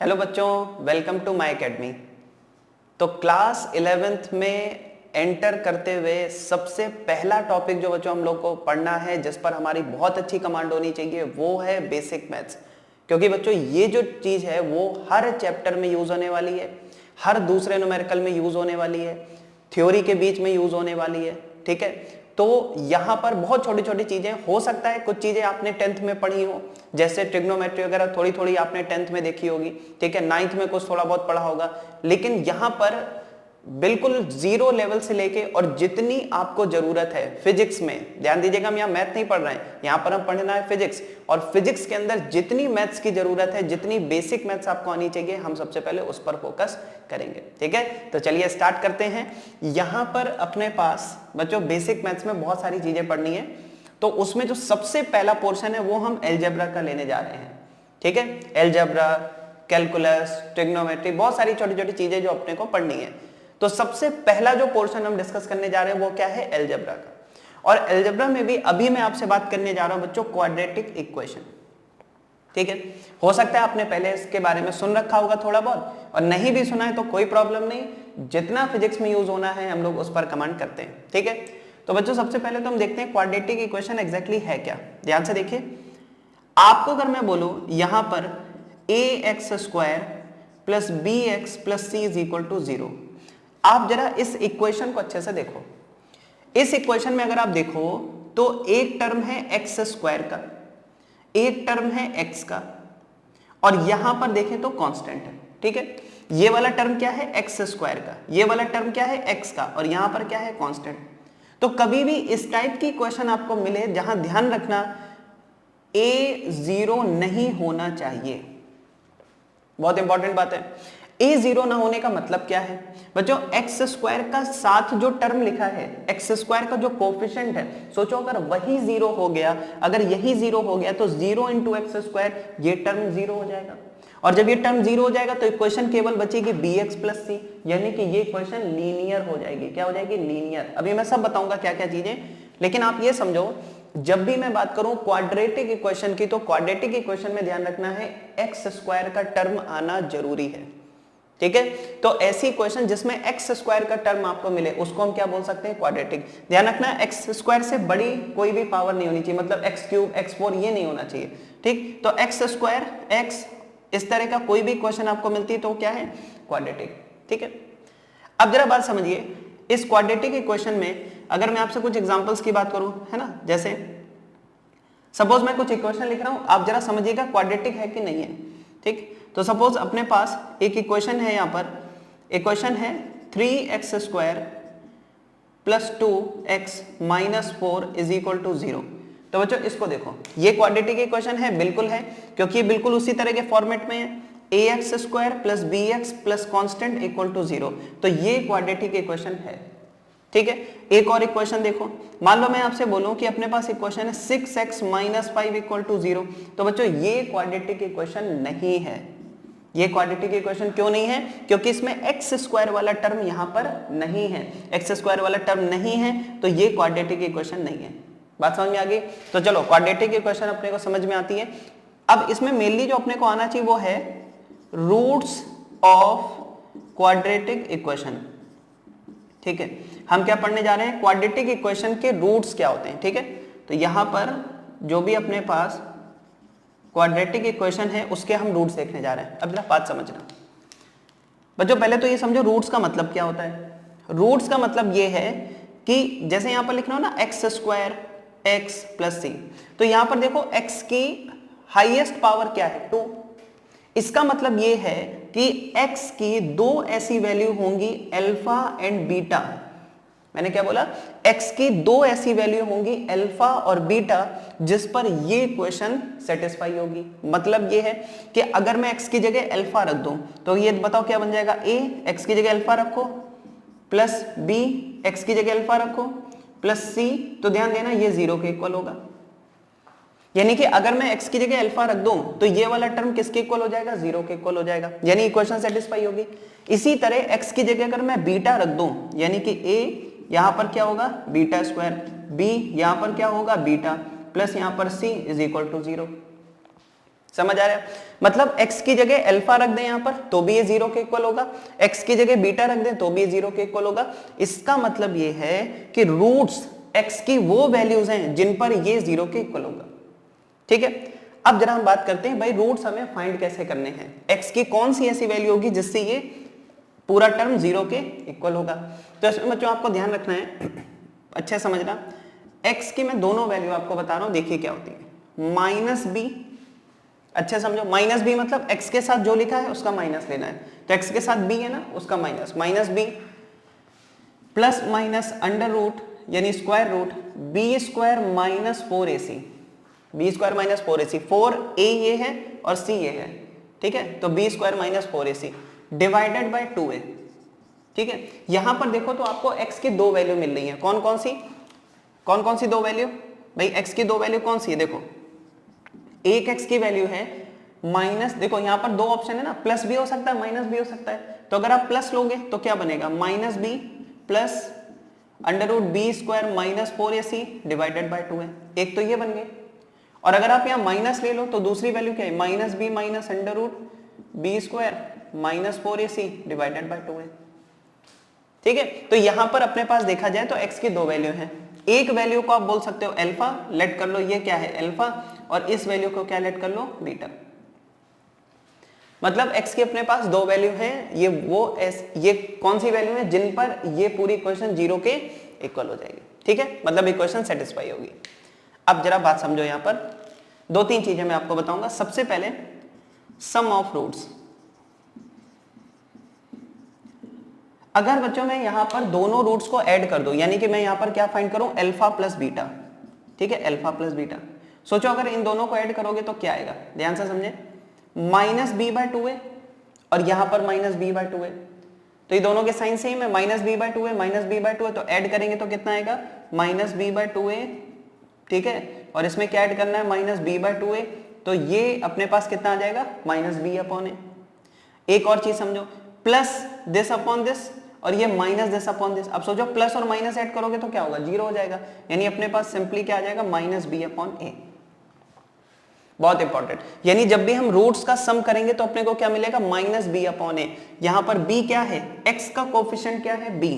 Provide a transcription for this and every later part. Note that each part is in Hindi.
हेलो बच्चों, वेलकम टू माय एकेडमी। तो क्लास 11th में एंटर करते हुए सबसे पहला टॉपिक जो बच्चों हम लोग को पढ़ना है, जिस पर हमारी बहुत अच्छी कमांड होनी चाहिए, वो है बेसिक मैथ्स। क्योंकि बच्चों ये जो चीज है वो हर चैप्टर में यूज होने वाली है, हर दूसरे न्यूमेरिकल में यूज होने वाली है, थ्योरी के बीच में यूज होने वाली है। ठीक है, तो यहाँ पर बहुत छोटी छोटी चीजें, हो सकता है कुछ चीजें आपने 10th में पढ़ी हो, जैसे ट्रिग्नोमेट्री वगैरह थोड़ी थोड़ी आपने 10th में देखी होगी। ठीक है, 9th में कुछ थोड़ा बहुत पढ़ा होगा, लेकिन यहाँ पर बिल्कुल जीरो लेवल से लेके और जितनी आपको जरूरत है फिजिक्स में, ध्यान दीजिएगा, हम यहाँ मैथ नहीं पढ़ रहे हैं, यहाँ पर हम पढ़ना है फिजिक्स। और फिजिक्स के अंदर जितनी मैथ्स की जरूरत है, जितनी बेसिक मैथ्स आपको आनी चाहिए, हम सबसे पहले उस पर फोकस करेंगे। ठीक है, तो चलिए स्टार्ट करते हैं। यहाँ पर अपने पास बच्चों बेसिक मैथ्स में बहुत सारी चीजें पढ़नी है, तो उसमें जो सबसे पहला पोर्शन है वो हम अलजेब्रा का लेने जा रहे हैं। ठीक है, अलजेब्रा, कैलकुलस, ट्रिग्नोमेट्री, बहुत सारी छोटी छोटी चीजें जो अपने को पढ़नी है। तो सबसे पहला जो पोर्शन हम डिस्कस करने जा रहे हैं वो क्या है, अलजेब्रा का। और अलजेब्रा में भी अभी मैं आपसे बात करने जा रहा हूं बच्चों क्वाड्रेटिक इक्वेशन। ठीक है, हो सकता है आपने पहले इसके बारे में सुन रखा होगा थोड़ा बहुत, और नहीं भी सुना है तो कोई प्रॉब्लम नहीं, जितना फिजिक्स में यूज होना है हम लोग उस पर कमांड करते हैं। ठीक है, तो बच्चों सबसे पहले तो हम देखते हैं क्वाड्रेटिक इक्वेशन एग्जैक्टली है क्या। ध्यान से देखिए, आपको अगर मैं बोलूं यहां पर ax² plus bx plus c is equal to 0, आप जरा इस इक्वेशन को अच्छे से देखो। इस इक्वेशन में अगर आप देखो तो एक टर्म है x² का, एक टर्म है x का, और यहां पर देखें तो कांस्टेंट है। ठीक है, ये वाला टर्म क्या है, x² का, ये वाला टर्म क्या है, x का, और यहां पर क्या है, कांस्टेंट। तो कभी भी इस टाइप की क्वेश्चन आपको मिले जहां ध्यान रखना a 0 नहीं होना चाहिए, बहुत इंपॉर्टेंट बात है। a 0 ना होने का मतलब क्या है बच्चों, x² का साथ जो टर्म लिखा है, x² का जो कोफिशिएंट है, सोचो अगर वही 0 हो गया, अगर यही 0 हो गया तो 0 इंटू x², ये टर्म 0 हो जाएगा। और जब ये टर्म 0 हो जाएगा तो इक्वेशन केवल बचेगी bx प्लस c, यानी कि ये इक्वेशन लीनियर हो जाएगी। क्या हो जाएगी, लीनियर। अभी मैं सब बताऊंगा क्या क्या चीजें, लेकिन आप ये समझो, जब भी मैं बात करूं क्वाड्रेटिक इक्वेशन की, तो क्वाड्रेटिक इक्वेशन में ध्यान रखना है x² का टर्म आना जरूरी है। ठीक है, तो ऐसी इक्वेशन जिसमें x² का टर्म आपको मिले उसको हम क्या बोल सकते हैं, क्वाड्रेटिक। ध्यान रखना x² से बड़ी कोई भी पावर नहीं होनी चाहिए, मतलब x³ x4 ये नहीं होना चाहिए। ठीक, तो x² x इस तरह का कोई भी इक्वेशन आपको मिलती है तो क्या है, क्वाड्रेटिक। ठीक है, अब जरा बात समझिए, इस क्वाड्रेटिक इक्वेशन में अगर मैं आपसे कुछ एग्जांपल्स की बात करूं, है ना, जैसे सपोज मैं कुछ इक्वेशन लिख रहा हूं, आप जरा समझिएगा क्वाड्रेटिक है कि नहीं है। ठीक, तो सपोज अपने पास एक इक्वेशन है, यहां पर इक्वेशन है 3x² plus 2x minus 4 is equal to 0। तो बच्चों इसको देखो, ये क्वाड्रेटिक इक्वेशन है, बिल्कुल है, क्योंकि बिल्कुल उसी तरह के फॉर्मेट में है, ax² plus bx plus constant equal to 0, तो ये क्वाड्रेटिक इक्वेशन है। ठीक है, एक और इक्वेशन देखो, मान लो मैं आपसे बोलूं कि अपने पास इक्वेशन है 6x माइनस 5 इक्वल टू 0, तो बच्चों ये क्वाड्रेटिक इक्वेशन नहीं है। ये क्वाड्रेटिक इक्वेशन क्यों नहीं है, क्योंकि इसमें x² वाला टर्म यहां पर नहीं है, x² वाला टर्म नहीं है, तो ये क्वाड्रेटिक इक्वेशन नहीं है। बात समझ में आ गई। तो चलो क्वाड्रेटिक इक्वेशन अपने को समझ में आती है। अब इसमें मेनली जो अपने को आना चाहिए वो है रूट्स ऑफ क्वाड्रेटिक इक्वेशन। ठीक है, हम क्या पढ़ने जा रहे हैं, क्वाड्रेटिक इक्वेशन के रूट्स क्या होते हैं। ठीक है, तो यहां पर जो भी अपने पास क्वाड्रेटिक इक्वेशन है उसके हम रूट्स देखने जा रहे हैं। अब जरा बात समझना बच्चों, पहले तो ये समझो रूट्स का मतलब क्या होता है। रूट्स का मतलब ये है कि जैसे यहां पर लिखना हो ना x² x प्लस c, तो यहां पर देखो x की हाईएस्ट पावर क्या है, 2। इसका मतलब ये है कि x की दो ऐसी वैल्यू होंगी अल्फा एंड बीटा। मैंने क्या बोला, x की दो ऐसी वैल्यू होंगी अल्फा और बीटा जिस पर ये इक्वेशन सेटिस्फाई होगी। मतलब ये है कि अगर मैं x की जगह अल्फा रख दूं तो ये बताओ क्या बन जाएगा, a x की जगह अल्फा रखो प्लस b x की जगह अल्फा रखो प्लस c, तो ध्यान देना ये 0 के इक्वल होगा। यानी कि अगर मैं x की जगह अल्फा रख दूं तो ये वाला टर्म किसके इक्वल हो जाएगा, 0 के इक्वल हो जाएगा, यानी इक्वेशन सेटिस्फाई होगी। इसी तरह x की जगह अगर मैं बीटा रख दूं, यानी कि a यहां पर क्या होगा, β², b यहां पर क्या होगा, बीटा, प्लस यहां पर c इज इक्वल टू 0। समझ आ रहा है? मतलब x की जगह अल्फा रख दें यहां पर तो भी ये 0 के इक्वल होगा, x की जगह बीटा रख दें तो भी ये 0 के इक्वल होगा। इसका मतलब ये है कि रूट्स x की वो वैल्यूज हैं जिन पर ये 0 के इक्वल होगा। ठीक है, अब जरा हम बात करते हैं भाई रूट्स हमें फाइंड कैसे करने हैं, x की कौन सी ऐसी वैल्यू होगी जिससे ये पूरा टर्म 0 के इक्वल होगा। तो इसमें बच्चों आपको ध्यान रखना है, अच्छा समझना, x की मैं दोनों वैल्यू आपको बता रहा हूं, देखिए क्या होती है। माइनस बी, अच्छा समझो, माइनस बी मतलब x के साथ जो लिखा है उसका माइनस लेना है, तो x के साथ b है ना उसका minus, minus B plus minus under root यानी square root B square minus 4ac, B square minus 4ac, 4a ये है और c ये है, ठीक है, तो b square minus 4ac divided by 2a। ठीक है, यहां पर देखो तो आपको x की दो वैल्यू मिल रही है, कौन कौन सी दो वैल्यू भाई, x की दो वैल्यू कौन सी है, देखो एक x की वैल्यू है माइनस, देखो यहां पर दो ऑप्शन है ना, प्लस भी हो सकता है माइनस भी हो सकता है, तो अगर आप प्लस लोगे तो क्या बनेगा, minus B plus under root B square minus 4ac divided by 2a, एक तो ये बन गए। और अगर आप यहाँ माइनस ले लो तो दूसरी वैल्यू क्या है, minus b minus under root B square minus 4ac divided by 2a। ठीक है, तो यहां पर अपने पास देखा जाए तो x की दो वैल्यू है, एक वैल्यू को आप बोल सकते हो अल्फा, लेट कर लो ये क्या है अल्फा, और इस वैल्यू को क्या लेट कर लो बीटा। मतलब x की अपने पास दो वैल्यू है, ये कौन सी वैल्यू है जिन पर ये पूरी इक्वेशन 0 के इक्वल हो जाएगी। ठीक है, मतलब इक्वेशन सेटिस्फाई होगी। अब जरा बात समझो, यहां पर दो तीन चीजें मैं आपको बताऊंगा। सबसे पहले सम ऑफ रूट्स, अगर बच्चों मैं यहां पर दोनों रूट्स को ऐड कर दूं, यानी कि मैं यहां पर क्या फाइंड करूं, अल्फा प्लस बीटा। ठीक है, अल्फा प्लस बीटा, सोचो अगर इन दोनों को ऐड करोगे तो क्या आएगा, ध्यान से समझे, माइनस बी बाय 2a और यहां पर माइनस बी बाय 2a, तो ये दोनों के साइन सेम है, minus b by 2a minus b by 2a, तो ऐड करेंगे तो कितना आएगा, माइनस बी बाय 2a। ठीक है, और इसमें क्या ऐड करना है, माइनस बी बाय 2a, तो ये अपने पास कितना आ जाएगा, माइनस बी अपॉन ए। एक और चीज समझो, प्लस दिस अपॉन दिस और ये माइनस दिस अपॉन दिस। अब सोचो प्लस और माइनस ऐड करोगे तो क्या होगा, 0 हो जाएगा, यानी अपने पास सिंपली क्या आ जाएगा, माइनस बी अपॉन ए। बहुत इंपॉर्टेंट, यानी जब भी हम रूट्स का सम करेंगे तो अपने को क्या मिलेगा, माइनस बी अपॉन ए। यहां पर b क्या है, x का कोफिशिएंट क्या है b,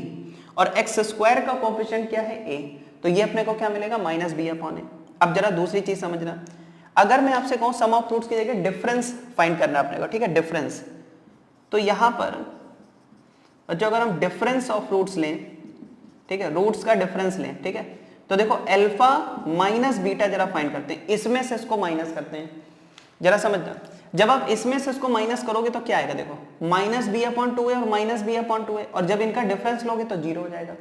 और x स्क्वायर का कोफिशिएंट क्या है a, तो ये अपने को क्या मिलेगा, माइनस बी अपॉन ए। अब जरा दूसरी चीज समझना, अगर मैं आपसे कहूं सम ऑफ रूट्स की जगह डिफरेंस फाइंड करना अपने को, ठीक है, डिफरेंस, तो यहां पर जो अगर हम डिफरेंस ऑफ रूट्स लें, ठीक है, रूट्स का डिफरेंस लें, ठीक है, तो देखो अल्फा माइनस बीटा जरा फाइंड करते हैं, इसमें से इसको माइनस करते हैं, जरा समझना, जब आप इसमें से इसको माइनस करोगे तो क्या आएगा, देखो माइनस बी अपॉन 2a और माइनस बी अपॉन 2a, और जब इनका डिफरेंस लोगे तो 0 हो जाएगा,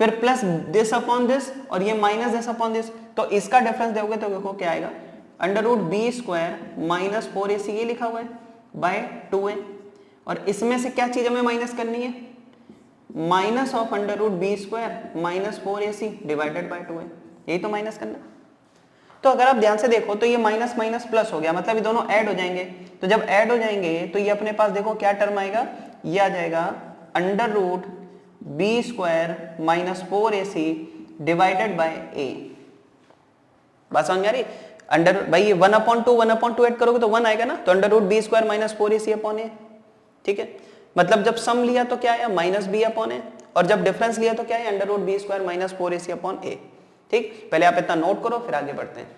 फिर प्लस दिस अपॉन दिस और ये माइनस दिस अपॉन दिस, तो इसका डिफरेंस दोगे तो देखो क्या आएगा, under root B square minus 4ac ये लिखा हुआ है बाय 2a, और इसमें से क्या चीज हमें माइनस करनी है, minus of under root B square minus 4ac divided by 2a, यही तो माइनस करना। तो अगर आप ध्यान से देखो तो ये माइनस माइनस प्लस हो गया, मतलब ये दोनों ऐड हो जाएंगे, तो जब ऐड हो जाएंगे तो ये अपने पास देखो क्या टर्म आएगा, ये आ जाएगा under root B square minus 4ac divided by a। बात समझ में आ रही, अंडर भाई ये 1/2 ऐड करोगे तो 1 आएगा ना, तो under root B square minus 4ac upon a। ठीक है, मतलब जब सम लिया तो क्या आया, माइनस बी अपॉन ए, और जब डिफरेंस लिया तो क्या है, under root B square minus 4ac upon A. ठीक, पहले आप इतना नोट करो फिर आगे बढ़ते हैं।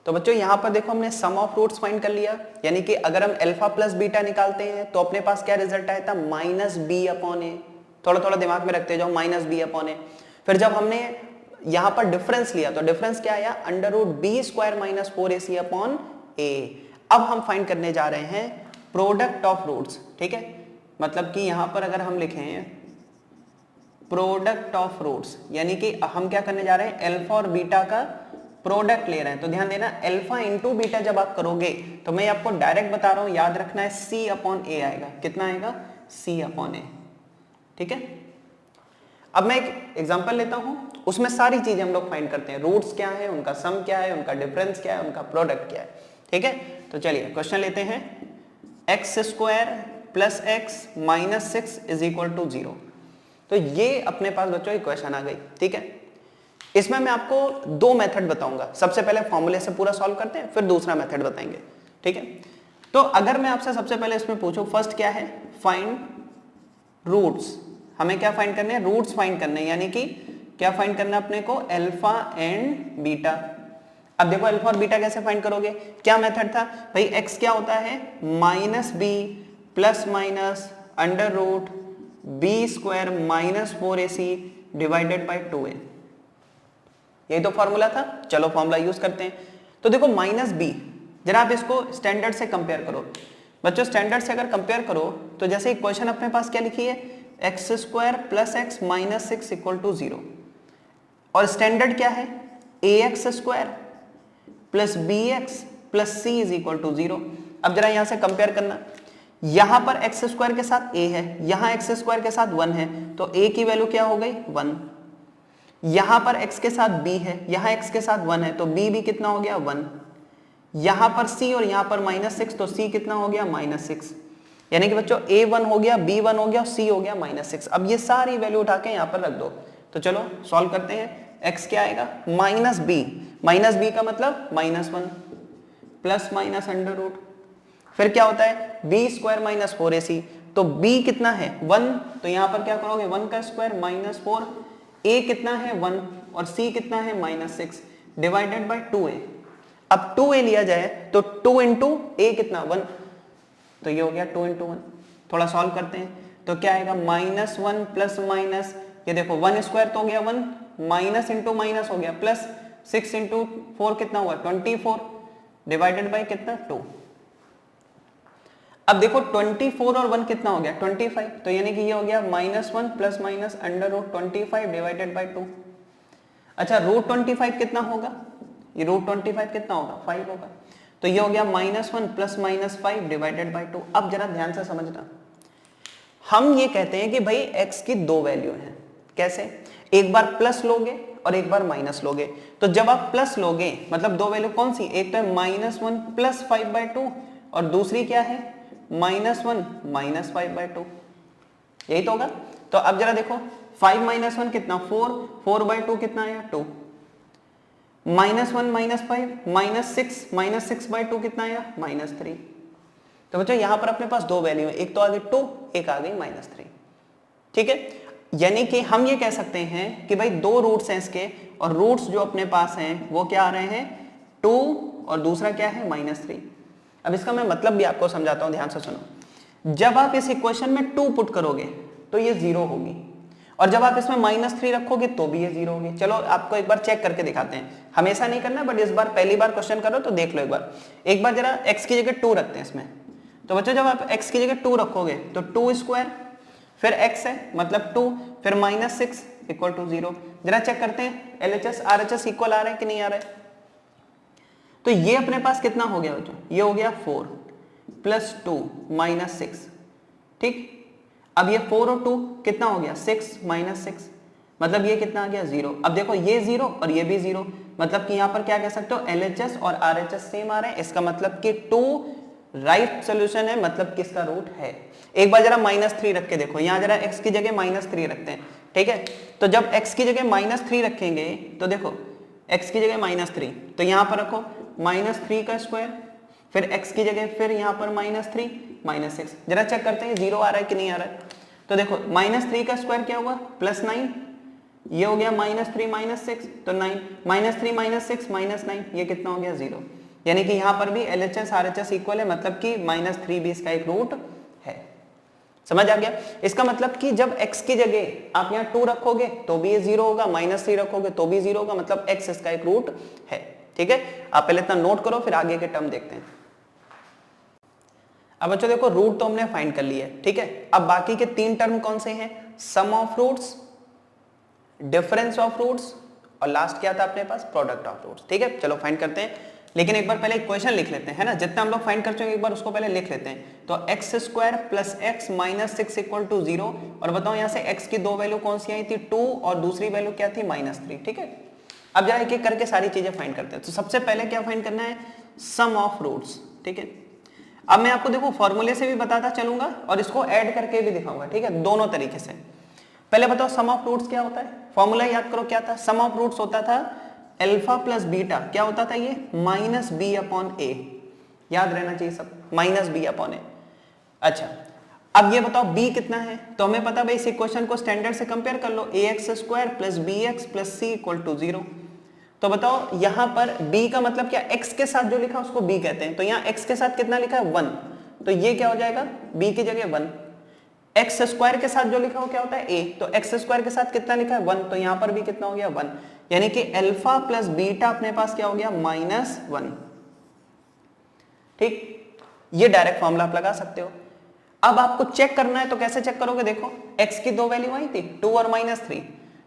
तो बच्चों यहां पर देखो हमने सम ऑफ रूट्स फाइंड कर लिया, यानी कि अगर हम अल्फा प्लस बीटा निकालते हैं तो अपने पास क्या रिजल्ट आया था, माइनस बी अपॉन ए। थोड़ा थोड़ा दिमाग में रखते जाओ, माइनस बी अपॉन ए। फिर जब हमने यहां पर डिफरेंस लिया तो डिफरेंस क्या आया, under root B square minus 4ac upon A. अब हम फाइंड करने जा रहे हैं प्रोडक्ट ऑफ रूट्स। ठीक है, मतलब कि यहां पर अगर हम लिखें प्रोडक्ट ऑफ रूट्स, यानी कि हम क्या करने जा रहे हैं, अल्फा और बीटा का प्रोडक्ट ले रहे हैं। तो ध्यान देना, अल्फा इंटू बीटा जब आप करोगे तो मैं आपको डायरेक्ट बता रहा हूं, याद रखना है c अपॉन ए आएगा। कितना आएगा, c अपॉन ए। ठीक है, अब मैं एक एग्जांपल लेता हूं, उसमें सारी चीजें हम लोग फाइंड करते हैं, रूट्स क्या है, उनका सम क्या है, उनका डिफरेंस क्या है, उनका प्रोडक्ट क्या है। ठीक है, तो चलिए क्वेश्चन लेते हैं, x square plus x minus 6 is equal to 0। तो ये अपने पास बच्चों इक्वेशन आ गई। ठीक है, इसमें मैं आपको दो मेथड बताऊंगा, सबसे पहले फॉर्मूले से पूरा सॉल्व करते हैं, फिर दूसरा मेथड बताएंगे, ठीक है। तो अगर मैं आपसे सबसे पहले इसमें पूछूं, फर्स्ट क्या है, फाइंड रूट्स। हमें क्या फाइंड करने हैं, रूट्स फाइंड करने हैं, यानी कि क्या फाइंड करना है अपने को, अल्फा एंड बीटा। अब देखो अल्फा और बीटा कैसे फाइंड करोगे, क्या मेथड था भाई, एक्स क्या होता है minus B plus minus under root B square minus 4ac divided by 2a, यही तो फॉर्मूला था। चलो फॉर्मूला यूज करते हैं। तो देखो माइनस बी, जरा आप इसको स्टैंडर्ड से कंपेयर करो बच्चों, स्टैंडर्ड से अगर कंपेयर करो तो जैसे इक्वेशन अपने पास क्या लिखी है, X square plus x minus 6 equal to 0, और स्टैंडर्ड क्या है, A X square plus B x plus C is equal to 0। अब जरा यहां से कंपेयर करना, यहां पर एक्स स्क्वायर के साथ a है, यहां एक्स स्क्वायर के साथ 1 है, तो a की वैल्यू क्या हो गई 1। यहां पर x के साथ b है, यहां x के साथ 1 है, तो b भी कितना हो गया 1। यहां पर c और यहां पर -6, तो c कितना हो गया -6। यानी कि बच्चों a 1 हो गया, b 1 हो गया और c हो गया -6। अब ये सारी वैल्यू उठा के यहां पर रख दो। तो चलो सॉल्व करते हैं। x क्या आएगा माइनस b का मतलब -1 प्लस माइनस अंडर रूट, फिर क्या होता है बी स्क्वायर माइनस 4ac, तो b कितना है 1, तो यहां पर क्या करोगे 1 का स्क्वायर -4, a कितना है 1 और c कितना है -6 डिवाइडेड बाय 2a। अब 2a लिया जाए तो 2 इंटू a कितना 1, तो ये हो गया 2 इंटू 1। थोड़ा सॉल्व करते हैं, तो क्या आएगा -1 प्लस माइनस, ये देखो 1 स्क्वायर तो हो गया 1, माइनस इंटू माइनस हो गया प्लस, 6 इंटू 4 कितना हुआ 24 डिवाइडेड बाय कितना 2। अब देखो 24 और 1 कितना हो गया 25, तो यानी कि ये हो गया -1 plus minus under root 25 divided by 2। अच्छा रूट 25 कितना होगा, ये रूट 25 कितना होगा 5 होगा, तो ये हो गया -1 प्लस माइनस 5 डिवाइडेड बाय 2। अब जरा ध्यान से समझना, हम ये कहते हैं कि भाई x की दो वैल्यू हैं, कैसे, एक बार प्लस लोगे और एक बार माइनस लोगे। तो जब आप प्लस लोगे मतलब दो वैल्यू कौन सी, एक तो है -1 प्लस 5/2 और दूसरी क्या है -1 माइनस 5/2, यही तो होगा। तो अब जरा देखो 5 माइनस 1 कितना 4, 4/2 कितना आया 2, -1 माइनस 5 माइनस 6/2 कितना आया -3। तो बच्चों यहां पर अपने पास दो वैल्यू है, एक तो आ गई 2, एक आ गई -3, ठीक है। यानी कि हम ये कह सकते हैं कि भाई दो रूट्स हैं इसके, और रूट्स जो अपने पास हैं वो क्या आ रहे हैं 2 और दूसरा क्या है -3। अब इसका मैं मतलब भी आपको समझाता हूं, ध्यान से सुनो। जब आप इस इक्वेशन में 2 पुट करोगे तो ये 0 होगी, और जब आप इसमें -3 रखोगे तो भी ये 0 होगी। चलो आपको एक बार चेक करके दिखाते हैं, हमेशा नहीं करना बट इस बार पहली बार क्वेश्चन करो तो देख लो एक बार जरा x की जगह 2 रखते हैं इसमें। तो बच्चों जब आप x की जगह 2 रखोगे तो 2 स्क्वायर फिर x है मतलब 2 फिर -6 इक्वल टू 0। जरा चेक करते हैं LHS RHS इक्वल आ रहा है कि नहीं आ रहा है। तो ये अपने पास कितना हो गया बच्चों, ये हो गया 4 प्लस 2 -6, ठीक। अब ये 4 और 2 कितना हो गया 6 -6, मतलब ये कितना आ गया 0। अब देखो ये 0 और ये भी 0, मतलब कि यहां पर क्या कह सकते हो LHS और RHS सेम आ रहे हैं, इसका मतलब कि 2 राइट सोल्यूशन है, मतलब किसका रूट है। एक बार जरा -3 रख के देखो, यहां जरा x की जगह -3 रखते हैं, ठीक है। तो जब x की जगह -3 रखेंगे तो देखो x की जगह -3, तो यहां पर रखो -3 का स्क्वायर, फिर x की जगह फिर यहां पर -3 -6। जरा चेक करते हैं 0 आ रहा है कि नहीं आ रहा है। तो देखो -3 का स्क्वायर क्या हुआ +9, ये हो गया -3 -6 तो 9, -3 -6 -9, ये कितना हो गया 0। यानी कि यहां पर भी LHS RHS इक्वल है, मतलब कि -3 भी इसका एक रूट है। समझ आ गया। इसका मतलब कि जब x की जगह आप यहां 2 रखोगे तो भी ये 0 होगा, -3 रखोगे तो भी 0 होगा, मतलब x इसका एक रूट है, ठीक है। आप पहले इतना नोट करो फिर आगे के टर्म देखते हैं। अब बच्चों देखो रूट तो हमने फाइंड कर लिया है, ठीक है। अब बाकी के 3 टर्म कौन से हैं, sum of roots, difference of roots और लास्ट क्या था अपने पास प्रोडक्ट ऑफ रूट्स, ठीक है। चलो फाइंड करते हैं, लेकिन एक बार पहले इक्वेशन लिख लेते हैं, है ना। जितना हम लोग फाइंड कर चुके हैं एक बार उसको पहले लिख लेते हैं। तो x square plus x minus 6 equal to 0, और बताओ यहां से x की दो वैल्यू कौन सी आई थी 2 और दूसरी वैल्यू क्या थी -3, ठीक है। अब जरा एक एक करके सारी चीजें फाइंड करते हैं। तो सबसे पहले क्या फाइंड करना है सम ऑफ रूट्स, ठीक है। अब मैं आपको देखो फॉर्मूले से भी बताता चलूंगा और इसको ऐड करके भी दिखाऊंगा, ठीक है, दोनों तरीके से। पहले बताओ सम ऑफ रूट्स क्या होता है, फॉर्मूला याद करो क्या था, सम ऑफ रूट्स होता था अल्फा प्लस बीटा, क्या होता था ये माइनस बी अपॉन ए, याद रहना चाहिए सब, माइनस बी अपॉन ए। अच्छा अब ये बताओ b कितना है, तो हमें पता भाई इस इक्वेशन को स्टैंडर्ड से कंपेयर कर लो, ax square plus B x plus c equal to 0। तो बताओ यहां पर b का मतलब क्या, x के साथ जो लिखा उसको b कहते हैं, तो यहाँ x के साथ कितना लिखा है 1, तो ये क्या हो जाएगा b की जगह 1, एक्स स्क्वायर के साथ जो लिखा हो क्या होता है a, तो एक्स स्क्वायर के साथ कितना लिखा है 1, तो यहां पर भी कितना हो गया 1, यानी कि अल्फा प्लस बीटा अपने पास क्या हो गया -1। ठीक, ये डायरेक्ट फॉर्मूला आप लगा सकते हो। अब आपको चेक करना है तो कैसे चेक करोगे, देखो x की दो वैल्यू आई थी 2 और -3,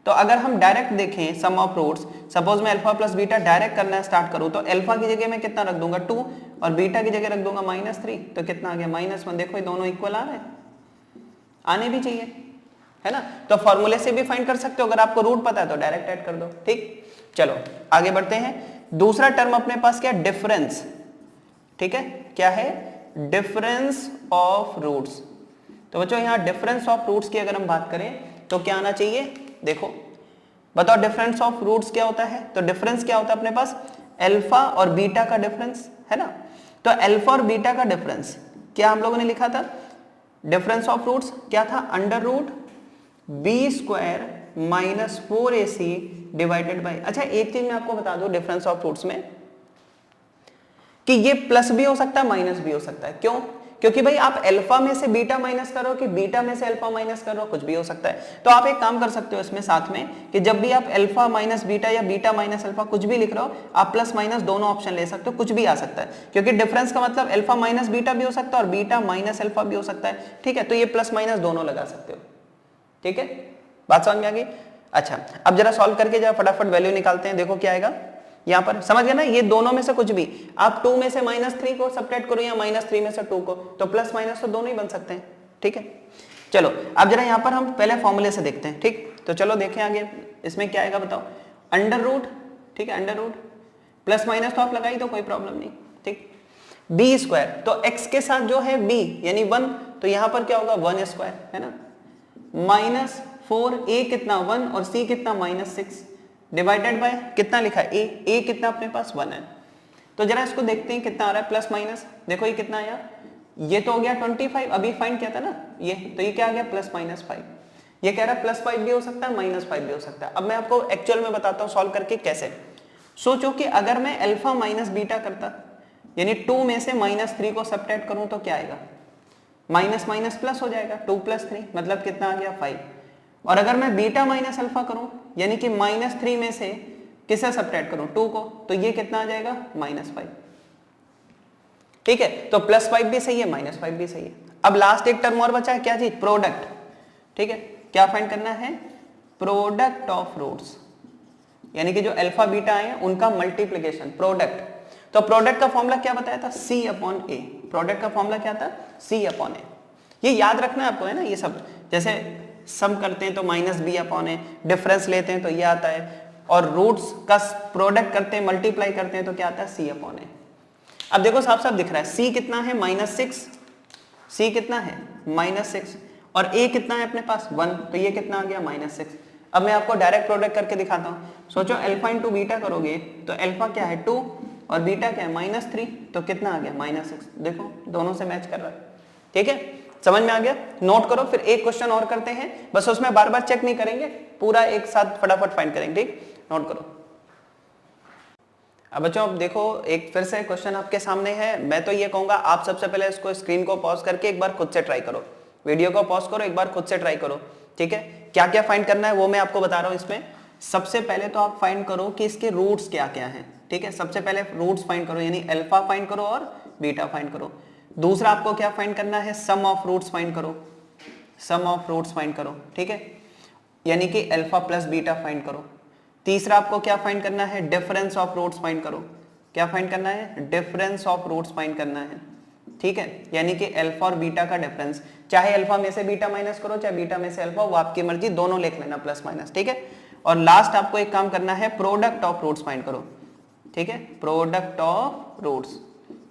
तो अगर हम डायरेक्ट देखें सम ऑफ रूट्स, सपोज मैं अल्फा प्लस बीटा डायरेक्ट करना स्टार्ट करूं, तो अल्फा की जगह मैं कितना रख दूंगा 2 और बीटा की जगह रख दूंगा -3, तो कितना आ गया -1। देखो ये दोनों इक्वल आ रहे हैं, आने भी चाहिए, है ना। तो फॉर्मूले से भी फाइंड कर सकते हो, अगर आपको रूट पता है तो डायरेक्ट ऐड कर दो। ठीक, चलो आगे बढ़ते हैं। दूसरा टर्म अपने पास क्या, डिफरेंस। ठीक है, क्या है, डिफरेंस ऑफ रूट्स। तो बच्चों यहाँ डिफरेंस ऑफ रूट्स की अगर हम बात करें तो क्या आना चाहिए, देखो बताओ डिफरेंस ऑफ रूट्स क्या होता है, तो डिफरेंस क्या होता है अपने पास, अल्फा और बीटा का डिफरेंस, है ना। तो अल्फा और बीटा का डिफरेंस क्या हम लोगों ने लिखा था, डिफरेंस ऑफ रूट्स क्या था, under root B square minus 4ac divided by. अच्छा एक चीज मैं आपको बता दूं डिफरेंस ऑफ रूट्स में, कि ये प्लस भी हो सकता है माइनस भी हो सकता है, क्यों, क्योंकि भाई आप अल्फा में से बीटा माइनस करो कि बीटा में से अल्फा माइनस करो, कुछ भी हो सकता है। तो आप एक काम कर सकते हो इसमें साथ में, कि जब भी आप अल्फा माइनस बीटा या बीटा माइनस अल्फा कुछ भी लिख रहे हो, आप प्लस माइनस दोनों ऑप्शन ले सकते हो, कुछ भी आ सकता है, क्योंकि डिफरेंस का मतलब अल्फा माइनस बीटा भी हो सकता है और बीटा माइनस अल्फा भी हो सकता है। ठीक है, तो ये प्लस माइनस दोनों लगा सकते हो। ठीक है, बात समझ में आ गई। अच्छा अब जरा सॉल्व करके जरा फटाफट वैल्यू निकालते हैं, देखो क्या आएगा यहां पर, समझ गए ना, ये दोनों में से कुछ भी, आप 2 में से -3 को सब्ट्रैक्ट करो या -3 में से 2 को, तो प्लस माइनस तो दोनों ही बन सकते हैं। ठीक है, चलो अब जरा यहां पर हम पहले फॉर्मूले से देखते हैं। ठीक, तो चलो देखें आगे इसमें क्या आएगा, बताओ अंडर रूट, ठीक है अंडर रूट, प्लस माइनस तो आप लगाई तो कोई प्रॉब्लम नहीं। ठीक, बी स्क्वायर, तो एक्स के साथ जो है b यानी 1, तो यहां पर क्या होगा 1 स्क्वायर, है ना, -4, a कितना 1 और c कितना -6 डिवाइडेड बाय कितना लिखा है a कितना अपने पास 1 है। तो जरा इसको देखते हैं कितना आ रहा है प्लस माइनस, देखो ये कितना आया, ये तो हो गया 25, अभी फाइंड किया था ना ये, तो ये क्या आ गया +-5, ये कह रहा है +5 भी हो सकता है -5 भी हो सकता है। अब मैं आपको एक्चुअल में बताता हूँ सॉल्व करके कैसे। सोचो कि अगर मैं अल्फा माइनस बीटा करता, यानी 2 में से -3 को सब्ट्रैक्ट करूं तो क्या आएगा, माइनस माइनस प्लस हो जाएगा, 2 + 3 मतलब कितना आ गया 5। और अगर मैं बीटा माइनस अल्फा करूं, यानी कि -3 में से किसे सब्ट्रैक्ट करूं 2 को, तो ये कितना आ जाएगा -5। ठीक है, तो +5 भी सही है -5 भी सही है। अब लास्ट एक टर्म और बचा है, क्या चीज, प्रोडक्ट। ठीक है, क्या फाइंड करना है, प्रोडक्ट ऑफ रूट्स, यानी कि जो अल्फा बीटा आए उनका मल्टीप्लिकेशन, प्रोडक्ट। तो प्रोडक्ट का फॉर्मूला क्या बताया था, C/A। प्रोडक्ट का फॉर्मूला क्या था, C/A। ये याद रखना है आपको, है ना, ये सब जैसे सम करते हैं तो -B/A, डिफरेंस लेते हैं तो ये आता है, और रूट्स का प्रोडक्ट करते हैं मल्टीप्लाई करते हैं तो क्या आता है C/A। अब देखो साफ साफ दिख रहा है, C कितना है -6, C कितना है -6 और A कितना है अपने पास 1, तो ये कितना आ गया -6। अब मैं आपको डायरेक्ट प्रोडक्ट करके दिखाता हूँ। सोचो अल्फा इंटू बीटा करोगे तो अल्फा क्या है 2 और बीटा क्या है -3, तो कितना आ गया -6। देखो दोनों से मैच कर रहा है। ठीक है, समझ में आ गया, नोट करो। फिर एक क्वेश्चन और करते हैं, बस उसमें बार बार चेक नहीं करेंगे, पूरा एक साथ फटाफट फाइंड करेंगे। ठीक, नोट करो। अब बच्चों अब देखो एक फिर से क्वेश्चन आपके सामने है। मैं तो ये कहूंगा आप सबसे पहले इसको स्क्रीन को पॉज करके एक बार खुद से ट्राई करो, वीडियो को पॉज करो, एक बार खुद से ट्राई करो। ठीक है, क्या क्या फाइंड करना है वो मैं आपको बता रहा हूं इसमें। सबसे पहले तो आप फाइंड करो कि इसके रूट्स क्या क्या हैं। ठीक है, सबसे पहले रूट्स फाइंड करो, यानी अल्फा फाइंड करो और बीटा फाइंड करो। दूसरा आपको क्या फाइंड करना है, सम ऑफ रूट्स फाइंड करो, सम ऑफ रूट्स फाइंड करो। ठीक है, यानी कि अल्फा प्लस बीटा फाइंड करो। तीसरा आपको क्या फाइंड करना है, डिफरेंस ऑफ रूट्स फाइंड करो। क्या फाइंड करना है, डिफरेंस ऑफ रूट्स फाइंड करना है। ठीक है, यानी कि अल्फा और बीटा का डिफरेंस, चाहे अल्फा में से बीटा माइनस करो चाहे बीटा में से अल्फा, वो आपकी मर्जी, दोनों लिख लेना प्लस माइनस। ठीक है, और लास्ट आपको एक काम करना है, प्रोडक्ट ऑफ रूट्स फाइंड करो। ठीक है, प्रोडक्ट ऑफ रूट्स।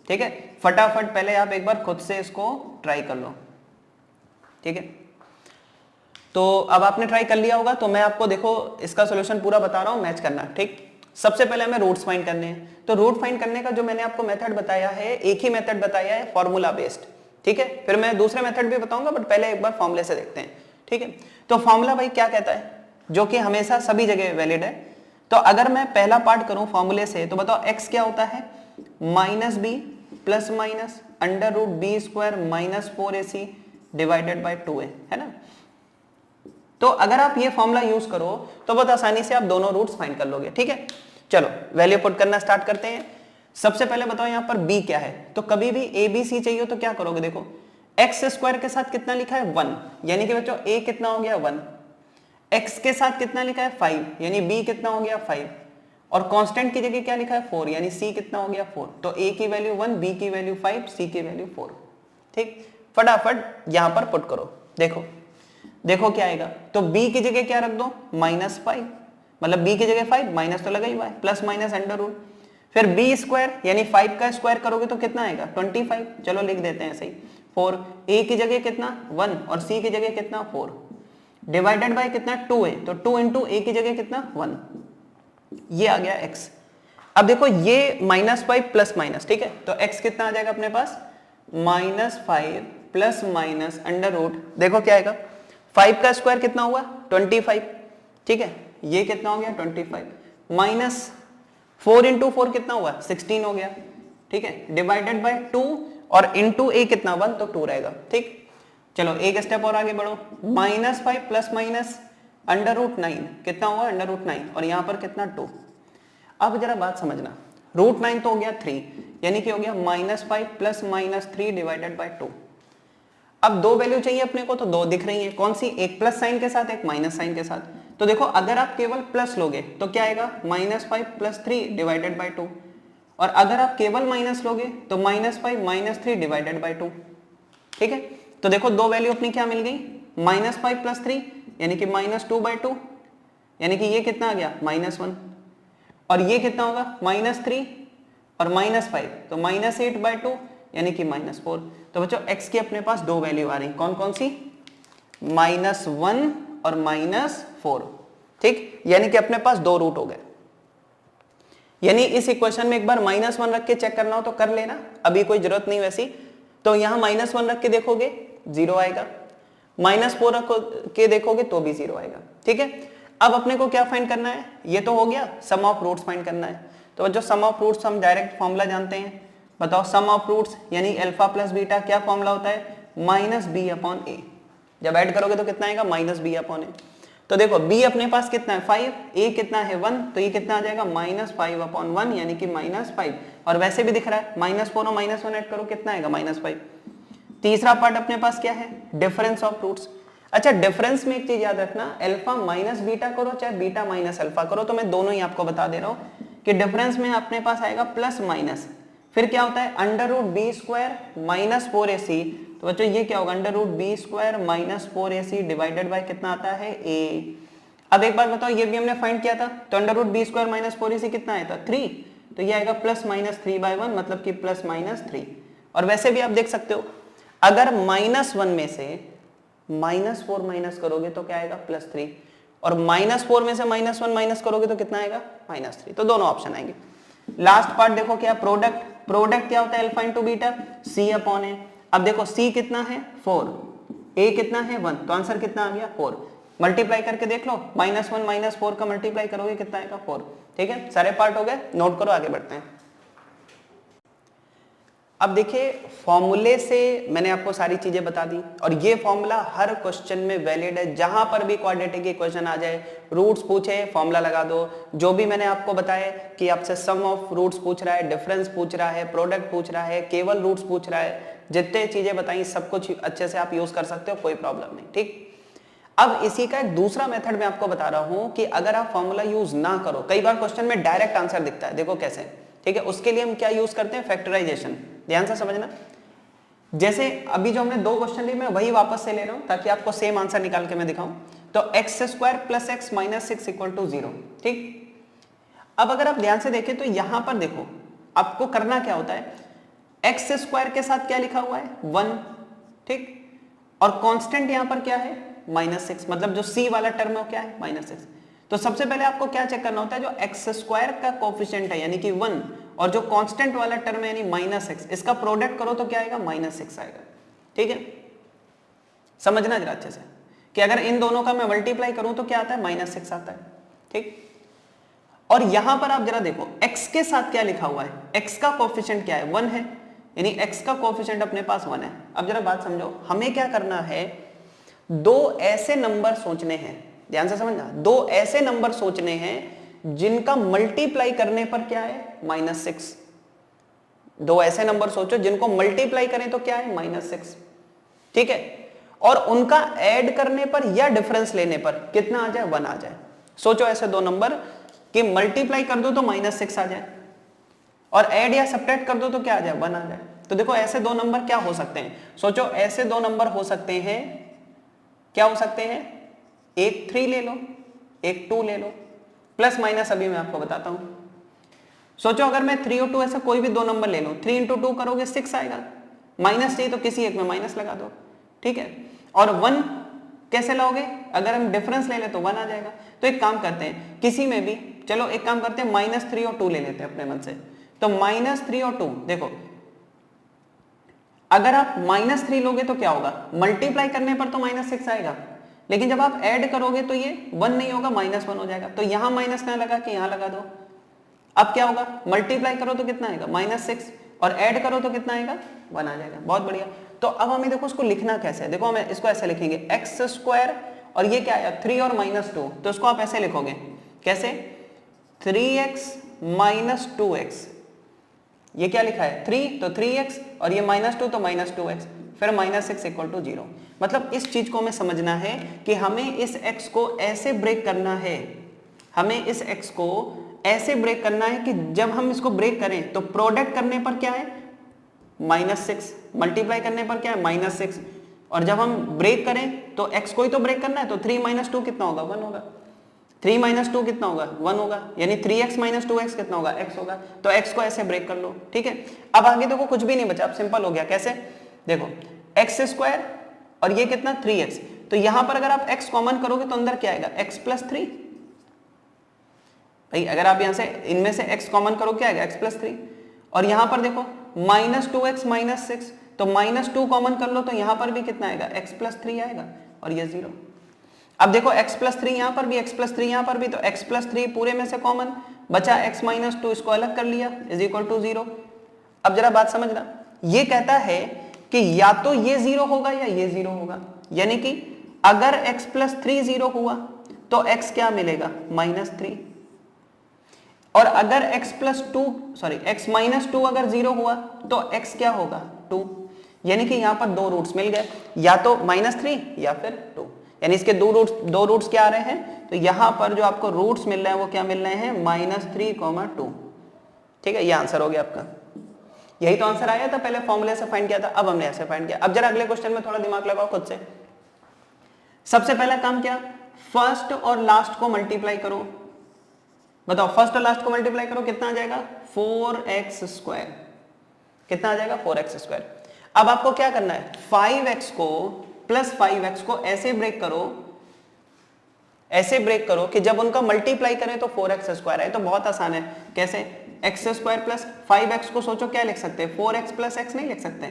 ठीक है, फटाफट पहले आप एक बार खुद से इसको ट्राई कर लो। ठीक है, तो अब आपने ट्राई कर लिया होगा, तो मैं आपको देखो इसका सोल्यूशन पूरा बता रहा हूं, मैच करना, ठीक। सबसे पहले हमें रूट्स फाइंड करने हैं, तो रूट फाइंड करने का जो मैंने आपको मेथड बताया है, एक ही मेथड बताया है, फॉर्मूला बेस्ड, ठीक है। फिर मैं दूसरे मेथड भी बताऊंगा, बट पहले एक बार फॉर्मूले से देखते हैं, ठीक है। तो फॉर्मूला भाई क्या कहता है, जो कि हमेशा सभी जगह वैलिड है। तो अगर मैं पहला पार्ट करूं फॉर्मूले से, तो बताओ x क्या होता है, minus B plus minus under root B square minus 4ac divided by 2a, है ना। तो अगर आप ये फॉर्मूला यूज करो तो बहुत आसानी से आप दोनों रूट्स फाइंड कर लोगे, ठीक है। चलो वैल्यू पुट करना स्टार्ट करते हैं। सबसे पहले बताओ यहाँ पर b क्या है, तो कभी भी a b c चाहिए तो क्या करोगे, देखो x स्क्वायर के साथ कितना लिखा है 1, यानी कि बच्चों a कितना हो गया 1, x के साथ कितना लिखा है 5, यानी b कितना हो गया 5, और कांस्टेंट की जगह क्या लिखा है 4, यानी c कितना हो गया 4। तो a की वैल्यू 1, b की वैल्यू 5, c की वैल्यू 4, ठीक। फटाफट यहां पर पुट करो, देखो देखो क्या आएगा, तो b की जगह क्या रख दो -5, मतलब b की जगह 5, माइनस तो लगा ही हुआ है, प्लस माइनस अंडर रूट, फिर b स्क्वायर यानी 5 का स्क्वायर करोगे तो कितना आएगा 25, चलो लिख देते हैं सही 4, a की जगह कितना 1 और c की जगह कितना 4, डिवाइडेड बाय कितना 2a, तो 2 इंटू a की जगह कितना 1, ये आ गया x। अब देखो ये -5 प्लस माइनस, ठीक है, तो x कितना आ जाएगा अपने पास -5 प्लस माइनस अंडर रूट, देखो क्या आएगा 5 का स्क्वायर कितना हुआ 25, ठीक है, ये कितना हो गया 25, माइनस 4 इंटू 4 कितना हुआ 16 हो गया, ठीक है, डिवाइडेड बाय 2 और इंटू a कितना 1, तो 2 रहेगा, ठीक। चलो एक स्टेप और आगे बढ़ो, -5 प्लस माइनस अंडर रूट 9 कितना हुआ अंडर रूट 9, और यहां पर कितना 2। अब जरा बात समझना, रूट 9 तो हो गया 3, यानी कि हो गया -5 प्लस -3 डिवाइडेड बाय 2। अब दो वैल्यू चाहिए अपने को, तो दो दिख रही है, कौन सी, एक प्लस साइन के साथ एक माइनस साइन के साथ। तो देखो अगर आप केवल प्लस लोगे तो क्या आएगा -5 प्लस 3 डिवाइडेड बाय 2, और अगर आप केवल माइनस लोगे तो -5 -3 डिवाइडेड बाय 2, ठीक है। तो देखो दो वैल्यू अपनी क्या मिल गई, -5 प्लस 3 यानी कि -2/2, यानी कि ये कितना आ गया -1, और ये कितना होगा -3 और -5, तो -8/2 यानी कि -4। तो बच्चों x की अपने पास दो वैल्यू आ रही, कौन कौन सी, -1 और -4, ठीक, यानी कि अपने पास दो रूट हो गए। यानी इस इक्वेशन में एक बार -1 रख के चेक करना हो तो कर लेना, अभी कोई जरूरत नहीं वैसी। तो यहां -1 रख के देखोगे 0 आएगा, -4 रख के देखोगे तो भी 0 आएगा, ठीक है। अब अपने को क्या फाइंड करना है, ये तो हो गया, सम ऑफ रूट्स फाइंड करना है। तो जो सम ऑफ रूट्स हम डायरेक्ट फॉर्मूला जानते हैं, बताओ सम ऑफ रूट्स यानी अल्फा प्लस बीटा क्या फॉर्मूला होता है, -b/a। जब ऐड करोगे तो कितना आएगा -b/a। तो देखो b अपने पास कितना है 5, a कितना है 1, तो ये कितना आ जाएगा -5/1 यानी कि -5, और वैसे भी दिख रहा है -4 और -1 ऐड करो कितना आएगा -5। तीसरा पार्ट अपने पास क्या है, डिफरेंस ऑफ रूट्स। अच्छा डिफरेंस में एक चीज याद रखना, अल्फा माइनस बीटा करो चाहे बीटा माइनस अल्फा करो, तो मैं दोनों ही आपको बता दे रहा हूं कि डिफरेंस में अपने पास आएगा प्लस माइनस, फिर क्या होता है under root B square minus 4ac। तो बच्चों ये क्या होगा under root B square minus 4ac divided by कितना आता है a। अब एक बात बताओ, ये भी हमने फाइंड किया था, तो under root B square minus 4ac कितना आया था 3, तो ये आएगा +-3/1 मतलब कि +-3। और वैसे भी आप देख सकते हो अगर -1 में से -4 माइनस करोगे तो क्या आएगा +3, और -4 में से -1 माइनस करोगे तो कितना आएगा -3, तो दोनों ऑप्शन आएंगे। लास्ट पार्ट देखो क्या, प्रोडक्ट। प्रोडक्ट क्या होता है अल्फा इंटू बीटा, c/a। अब देखो c कितना है 4, a कितना है 1, तो आंसर कितना आ गया 4। मल्टीप्लाई करके देख लो, -1 -4 का मल्टीप्लाई करोगे कितना आएगा 4, ठीक है। सारे पार्ट हो गए, नोट करो आगे बढ़ते हैं। अब देखिए फॉर्मूले से मैंने आपको सारी चीजें बता दी, और ये फॉर्मूला हर क्वेश्चन में वैलिड है, जहां पर भी क्वाड्रेटिक इक्वेशन आ जाए, रूट्स पूछे फॉर्मूला लगा दो। जो भी मैंने आपको बताया कि आपसे सम ऑफ रूट्स पूछ रहा है, डिफरेंस पूछ रहा है, प्रोडक्ट पूछ रहा है, केवल रूट्स पूछ रहा है, जितने चीजें बताई सब कुछ अच्छे से आप यूज कर सकते हो, कोई प्रॉब्लम नहीं, ठीक। अब इसी का एक दूसरा मेथड मैं आपको बता रहा हूं कि अगर आप फॉर्मूला यूज ना करो, कई बार क्वेश्चन में डायरेक्ट आंसर दिखता है, देखो कैसे, ठीक है। उसके लिए हम क्या यूज करते हैं, फैक्टराइजेशन। ध्यान से समझना, जैसे अभी जो हमने दो क्वेश्चन लिए मैं वही वापस से ले रहा हूं ताकि आपको सेम आंसर निकाल के मैं दिखाऊं। तो x² + x - 6 = 0, ठीक। अब अगर आप ध्यान से देखें तो यहां पर देखो आपको करना क्या होता है, x² के साथ क्या लिखा हुआ है 1, ठीक, और कांस्टेंट यहां पर क्या है -6, मतलब जो c वाला टर्म है वो क्या है -6। तो सबसे पहले आपको क्या चेक करना होता है, जो x² का कोफिशिएंट है यानी कि 1 और जो कांस्टेंट वाला टर्म है यानी -6, इसका प्रोडक्ट करो तो क्या आएगा -6 आएगा। ठीक है, समझना जरा अच्छे से कि अगर इन दोनों का मैं मल्टीप्लाई करूं तो क्या आता है -6 आता है। ठीक, और यहां पर आप जरा देखो x के साथ क्या लिखा हुआ है, x का कोफिशिएंट क्या है 1 है, यानी x का कोफिशिएंट अपने पास 1 है। अब जरा बात समझो, हमें क्या करना है, दो ऐसे नंबर सोचने हैं, ध्यान से समझना, दो ऐसे नंबर सोचने हैं जिनका मल्टीप्लाई करने पर क्या है -6। दो ऐसे नंबर सोचो जिनको मल्टीप्लाई करें तो क्या है -6। ठीक है, और उनका ऐड करने पर या डिफरेंस लेने पर कितना आ जाए 1 आ जाए। सोचो ऐसे दो नंबर कि मल्टीप्लाई कर दो तो -6 आ जाए और ऐड या सब्ट्रैक्ट कर दो तो क्या आ जाए 1 आ जाए। तो देखो ऐसे दो नंबर क्या हो सकते हैं, सोचो ऐसे दो नंबर हो सकते हैं, क्या हो सकते हैं, एक 3 ले लो, एक 2 ले लो, प्लस माइनस अभी मैं आपको बताता हूं। सोचो अगर मैं 3 और 2 ऐसा कोई भी दो नंबर ले लूं, 3 × 2 करोगे 6 आएगा, माइनस चाहिए तो किसी एक में माइनस लगा दो। ठीक है, और 1 कैसे लाओगे, अगर हम डिफरेंस ले ले तो 1 आ जाएगा। तो एक काम करते हैं, किसी में भी, चलो एक काम करते हैं -3 और 2 ले लेते हैं अपने मन से। तो -3 और 2 देखो, अगर आप -3 लोगे तो क्या होगा, मल्टीप्लाई करने पर तो -6 आएगा, लेकिन जब आप ऐड करोगे तो ये 1 नहीं होगा, -1 हो जाएगा। तो यहां माइनस ना लगा के यहां लगा दो। अब क्या होगा, मल्टीप्लाई करो तो कितना आएगा -6 और ऐड करो तो कितना आएगा 1 आ जाएगा। बहुत बढ़िया। तो अब हमें देखो इसको लिखना कैसे है, देखो हमें इसको ऐसे लिखेंगे x² और ये क्या आया 3 और -2, तो इसको आप ऐसे लिखोगे, कैसे, 3x - 2x, ये क्या लिखा है 3 तो 3x और ये -2 तो -2x, फिर -6 = 0। मतलब इस चीज को हमें समझना है कि हमें इस x को ऐसे ब्रेक करना है, हमें इस x को ऐसे ब्रेक करना है कि जब हम इसको ब्रेक करें तो प्रोडक्ट करने पर क्या है -6, मल्टीप्लाई करने पर क्या है -6, और जब हम ब्रेक करें तो x को ही तो ब्रेक करना है, तो 3 - 2 कितना होगा 1 होगा, 3 - 2 कितना होगा 1 होगा, यानी 3x - 2x कितना होगा x होगा। तो x को ऐसे ब्रेक कर लो। ठीक है, अब आगे देखो कुछ भी नहीं बचा, अब सिंपल हो गया। कैसे, देखो x² और ये कितना 3x, तो यहां पर अगर आप x कॉमन करोगे तो अंदर क्या आएगा x + 3। भाई अगर आप यहां से इनमें से x कॉमन करो क्या आएगा x + 3, और यहां पर देखो -2x - 6, तो -2 कॉमन कर लो तो यहां पर भी कितना आएगा x + 3 आएगा और ये 0। अब देखो x + 3 यहां पर भी, x + 3 यहां पर भी, तो x + 3 पूरे में से कॉमन बचा, x - 2 इसको अलग कर लिया = 0। अब जरा बात समझना, ये कहता है कि या तो ये 0 होगा या ये 0 होगा, यानी कि अगर x + 3 0 हुआ तो x क्या मिलेगा -3, और अगर x + 2 अगर 0 हुआ तो x क्या होगा 2, यानी कि यहां पर दो रूट्स मिल गए, या तो -3 या फिर 2, यानी इसके दो रूट्स क्या आ रहे हैं, तो यहां पर जो आपको रूट्स मिल रहे हैं वो क्या मिल रहे हैं -3, 2। ठीक है, ये आंसर हो गया आपका, यही तो आंसर आया था, पहले फॉर्मूले से फाइंड किया था, अब हमने ऐसे फाइंड किया। अब जरा अगले क्वेश्चन में थोड़ा दिमाग लगाओ खुद से। सबसे पहला काम क्या, फर्स्ट और लास्ट को मल्टीप्लाई करो। बताओ फर्स्ट और लास्ट को मल्टीप्लाई करो कितना आ जाएगा 4x², कितना आ जाएगा 4x²। अब आपको क्या करना है, 5x को प्लस 5x को ऐसे ब्रेक करो कि जब उनका मल्टीप्लाई करें तो 4x² आए। तो बहुत आसान है, कैसे, x² + 5x को सोचो क्या लिख सकते हैं 4x + x नहीं लिख सकते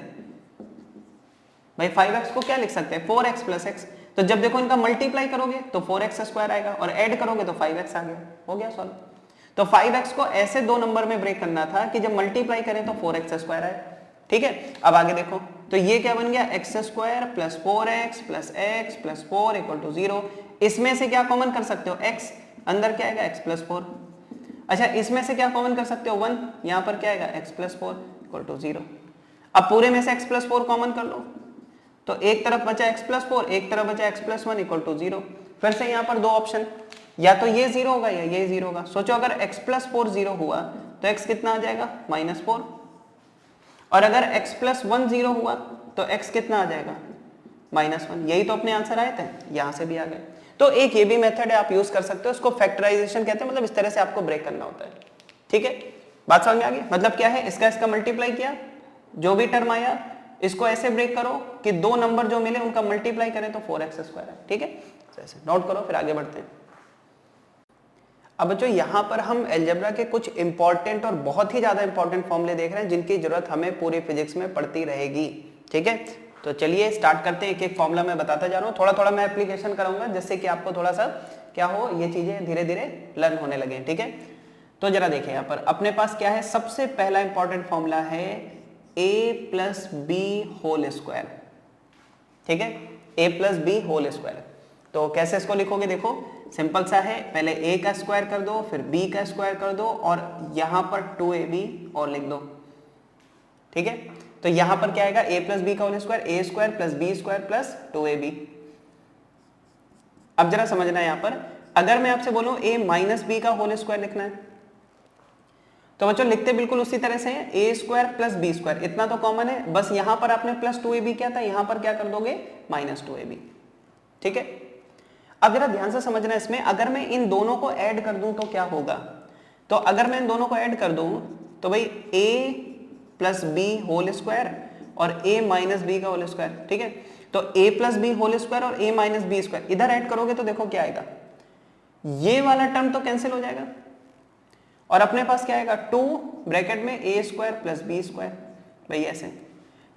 भाई, 5x को क्या लिख सकते हैं 4x + x, तो जब देखो इनका मल्टीप्लाई करोगे तो 4x² आएगा और ऐड करोगे तो 5x आ गया, हो गया सॉल्व। तो 5x को ऐसे दो नंबर में ब्रेक करना था कि जब मल्टीप्लाई करें तो 4x² आए। ठीक है, अब आगे देखो, तो ये क्या बन गया x² + 4x + x + 4 = 0। इसमें से क्या कॉमन कर सकते हो x, अंदर क्या आएगा x + 4। अच्छा, इसमें से क्या कॉमन कर सकते हो 1, यहां पर क्या आएगा x + 4 = 0। अब पूरे में से x + 4 कॉमन कर लो, तो एक तरफ बचा x + 4, एक तरफ बचा x + 1 = 0। फिर से यहां पर दो ऑप्शन, या तो ये 0 होगा या ये 0 होगा। सोचो अगर x + 4 0 हुआ तो x कितना आ जाएगा -4, और अगर x + 1 0 हुआ तो x कितना आ जाएगा -1। यही तो अपने आंसर आए थे, यहां से भी आ गए। तो एक ये भी मेथड है, आप यूज कर सकते हो, इसको फैक्टराइजेशन कहते हैं, मतलब इस तरह से आपको ब्रेक करना होता है। ठीक है, बात समझ में आ गई, मतलब क्या है, इसका मल्टीप्लाई किया, जो भी टर्म आया इसको ऐसे ब्रेक करो कि दो नंबर जो मिले उनका मल्टीप्लाई करें तो 4x² है, ठीक है, ऐसे नोट करो, फिर आगे बढ़ते हैं। अब बच्चों यहां पर हम अलजेब्रा के कुछ इंपॉर्टेंट और बहुत ही ज्यादा इंपॉर्टेंट फॉर्मूले देख रहे हैं जिनकी जरूरत हमें पूरी फिजिक्स में पड़ती रहेगी, ठीक है। तो चलिए स्टार्ट करते हैं, एक एक फॉर्मूला मैं बताता जा रहा हूं, थोड़ा थोड़ा मैं एप्लीकेशन कराऊंगा जिससे कि आपको थोड़ा सा क्या हो, ये चीजें धीरे धीरे लर्न होने लगे, ठीक है। तो जरा देखिए यहाँ पर अपने पास क्या है, सबसे पहला इंपॉर्टेंट फॉर्मूला है a plus b whole square, ठीक है, a plus b whole square. तो कैसे इसको लिखोगे, देखो सिंपल सा है, पहले a का स्क्वायर कर दो, फिर b का स्क्वायर कर दो और यहां पर 2ab और लिख दो, ठीक है। तो यहां पर क्या आएगा, a प्लस बी का whole square, a square plus b square plus 2ab। अब जरा समझना है यहां पर, अगर मैं आपसे बोलूं a माइनस बी का होल स्क्वायर लिखना है तो बच्चों लिखते बिल्कुल उसी तरह से है, a square plus b square, इतना तो कॉमन है, बस यहां पर आपने प्लस 2ab किया था, यहां पर क्या कर दोगे माइनस 2ab, ठीक है। अब जरा ध्यान से समझना इसमें, अगर मैं इन दोनों को ऐड कर दूं तो क्या होगा, तो अगर मैं इन दोनों को ऐड कर दूं तो भाई a plus b whole square और a माइनस बी का होल स्क्वायर, ठीक है। तो a plus b whole square और a माइनस बी स्क्वायर इधर ऐड करोगे तो देखो क्या आएगा, ये वाला टर्म तो कैंसिल हो जाएगा और अपने पास क्या आएगा 2 ब्रैकेट में a square plus b square, भाई ऐसे।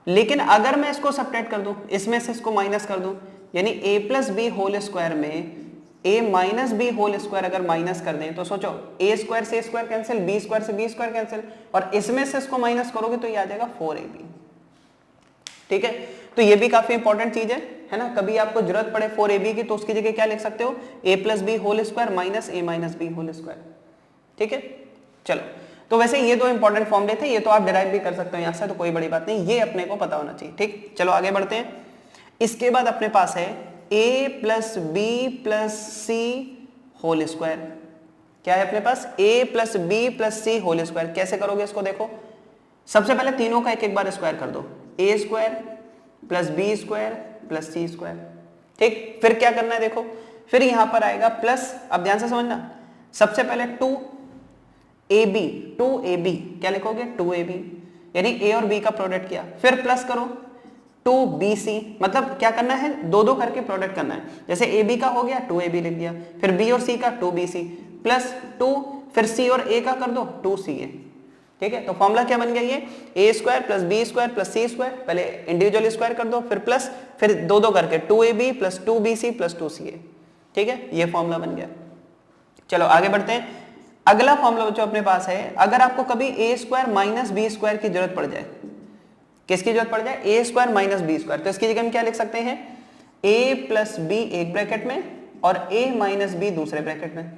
लेकिन अगर मैं इसको सब्ट्रैक्ट कर दूं, इसमें से इसको माइनस कर दूं, यानी a plus b whole square में a minus b whole square अगर माइनस कर दें तो सोचो a स्क्वायर से a square cancel, b square से b स्क्वायर कैंसिल और इसमें से इसको माइनस करोगे तो ये आ जाएगा 4ab, ठीक है। तो ये भी काफी इंपॉर्टेंट चीज है ना, कभी आपको जरूरत पड़े 4ab की तो उसकी जगह क्या लिख सकते हो, a plus b whole square minus a minus b whole square, ठीक है। चलो तो वैसे ये दो इंपॉर्टेंट फॉर्मूले थे, ये तो आप डिराइव भी कर सकते हो यहां से, तो कोई बड़ी बात नहीं, ये अपने को पता होना चाहिए, ठीक। चलो आगे बढ़ते हैं। इसके बाद अपने पास है a plus b plus c whole square, क्या है अपने पास a plus b plus c whole square. कैसे करोगे इसको, देखो सबसे पहले तीनों का एक एक बार स्क्वायर कर दो, a square plus b square plus c square, ठीक। फिर क्या करना है, देखो फिर यहां पर आएगा प्लस, अब ध्यान से समझना, सबसे पहले 2ab क्या लिखोगे 2ab, यानी a और b का प्रोडक्ट किया, फिर प्लस करो 2bc, मतलब क्या करना है, दो दो करके प्रोडक्ट करना है, जैसे ab का हो गया 2ab लिख दिया, फिर b और c का 2bc प्लस 2, फिर c और a का कर दो 2ca, ठीक है। तो फॉर्मूला क्या बन गया, ये a square plus b square plus c square, पहले इंडिविजुअल स्क्वायर कर दो, फिर प्लस, फिर दो दो करके 2ab plus 2bc plus 2ca, ठीक है, ये फॉर्मूला बन गया। चलो आगे बढ़ते हैं। अगला फॉर्मूला बच्चों अपने पास है, अगर आपको कभी a square minus b square की जरूरत पड़ जाए, किसकी जरूरत पड़ जाए, a square minus b square, तो इसकी जगह हम क्या लिख सकते हैं, a प्लस बी एक ब्रैकेट में और a माइनस बी दूसरे ब्रैकेट में।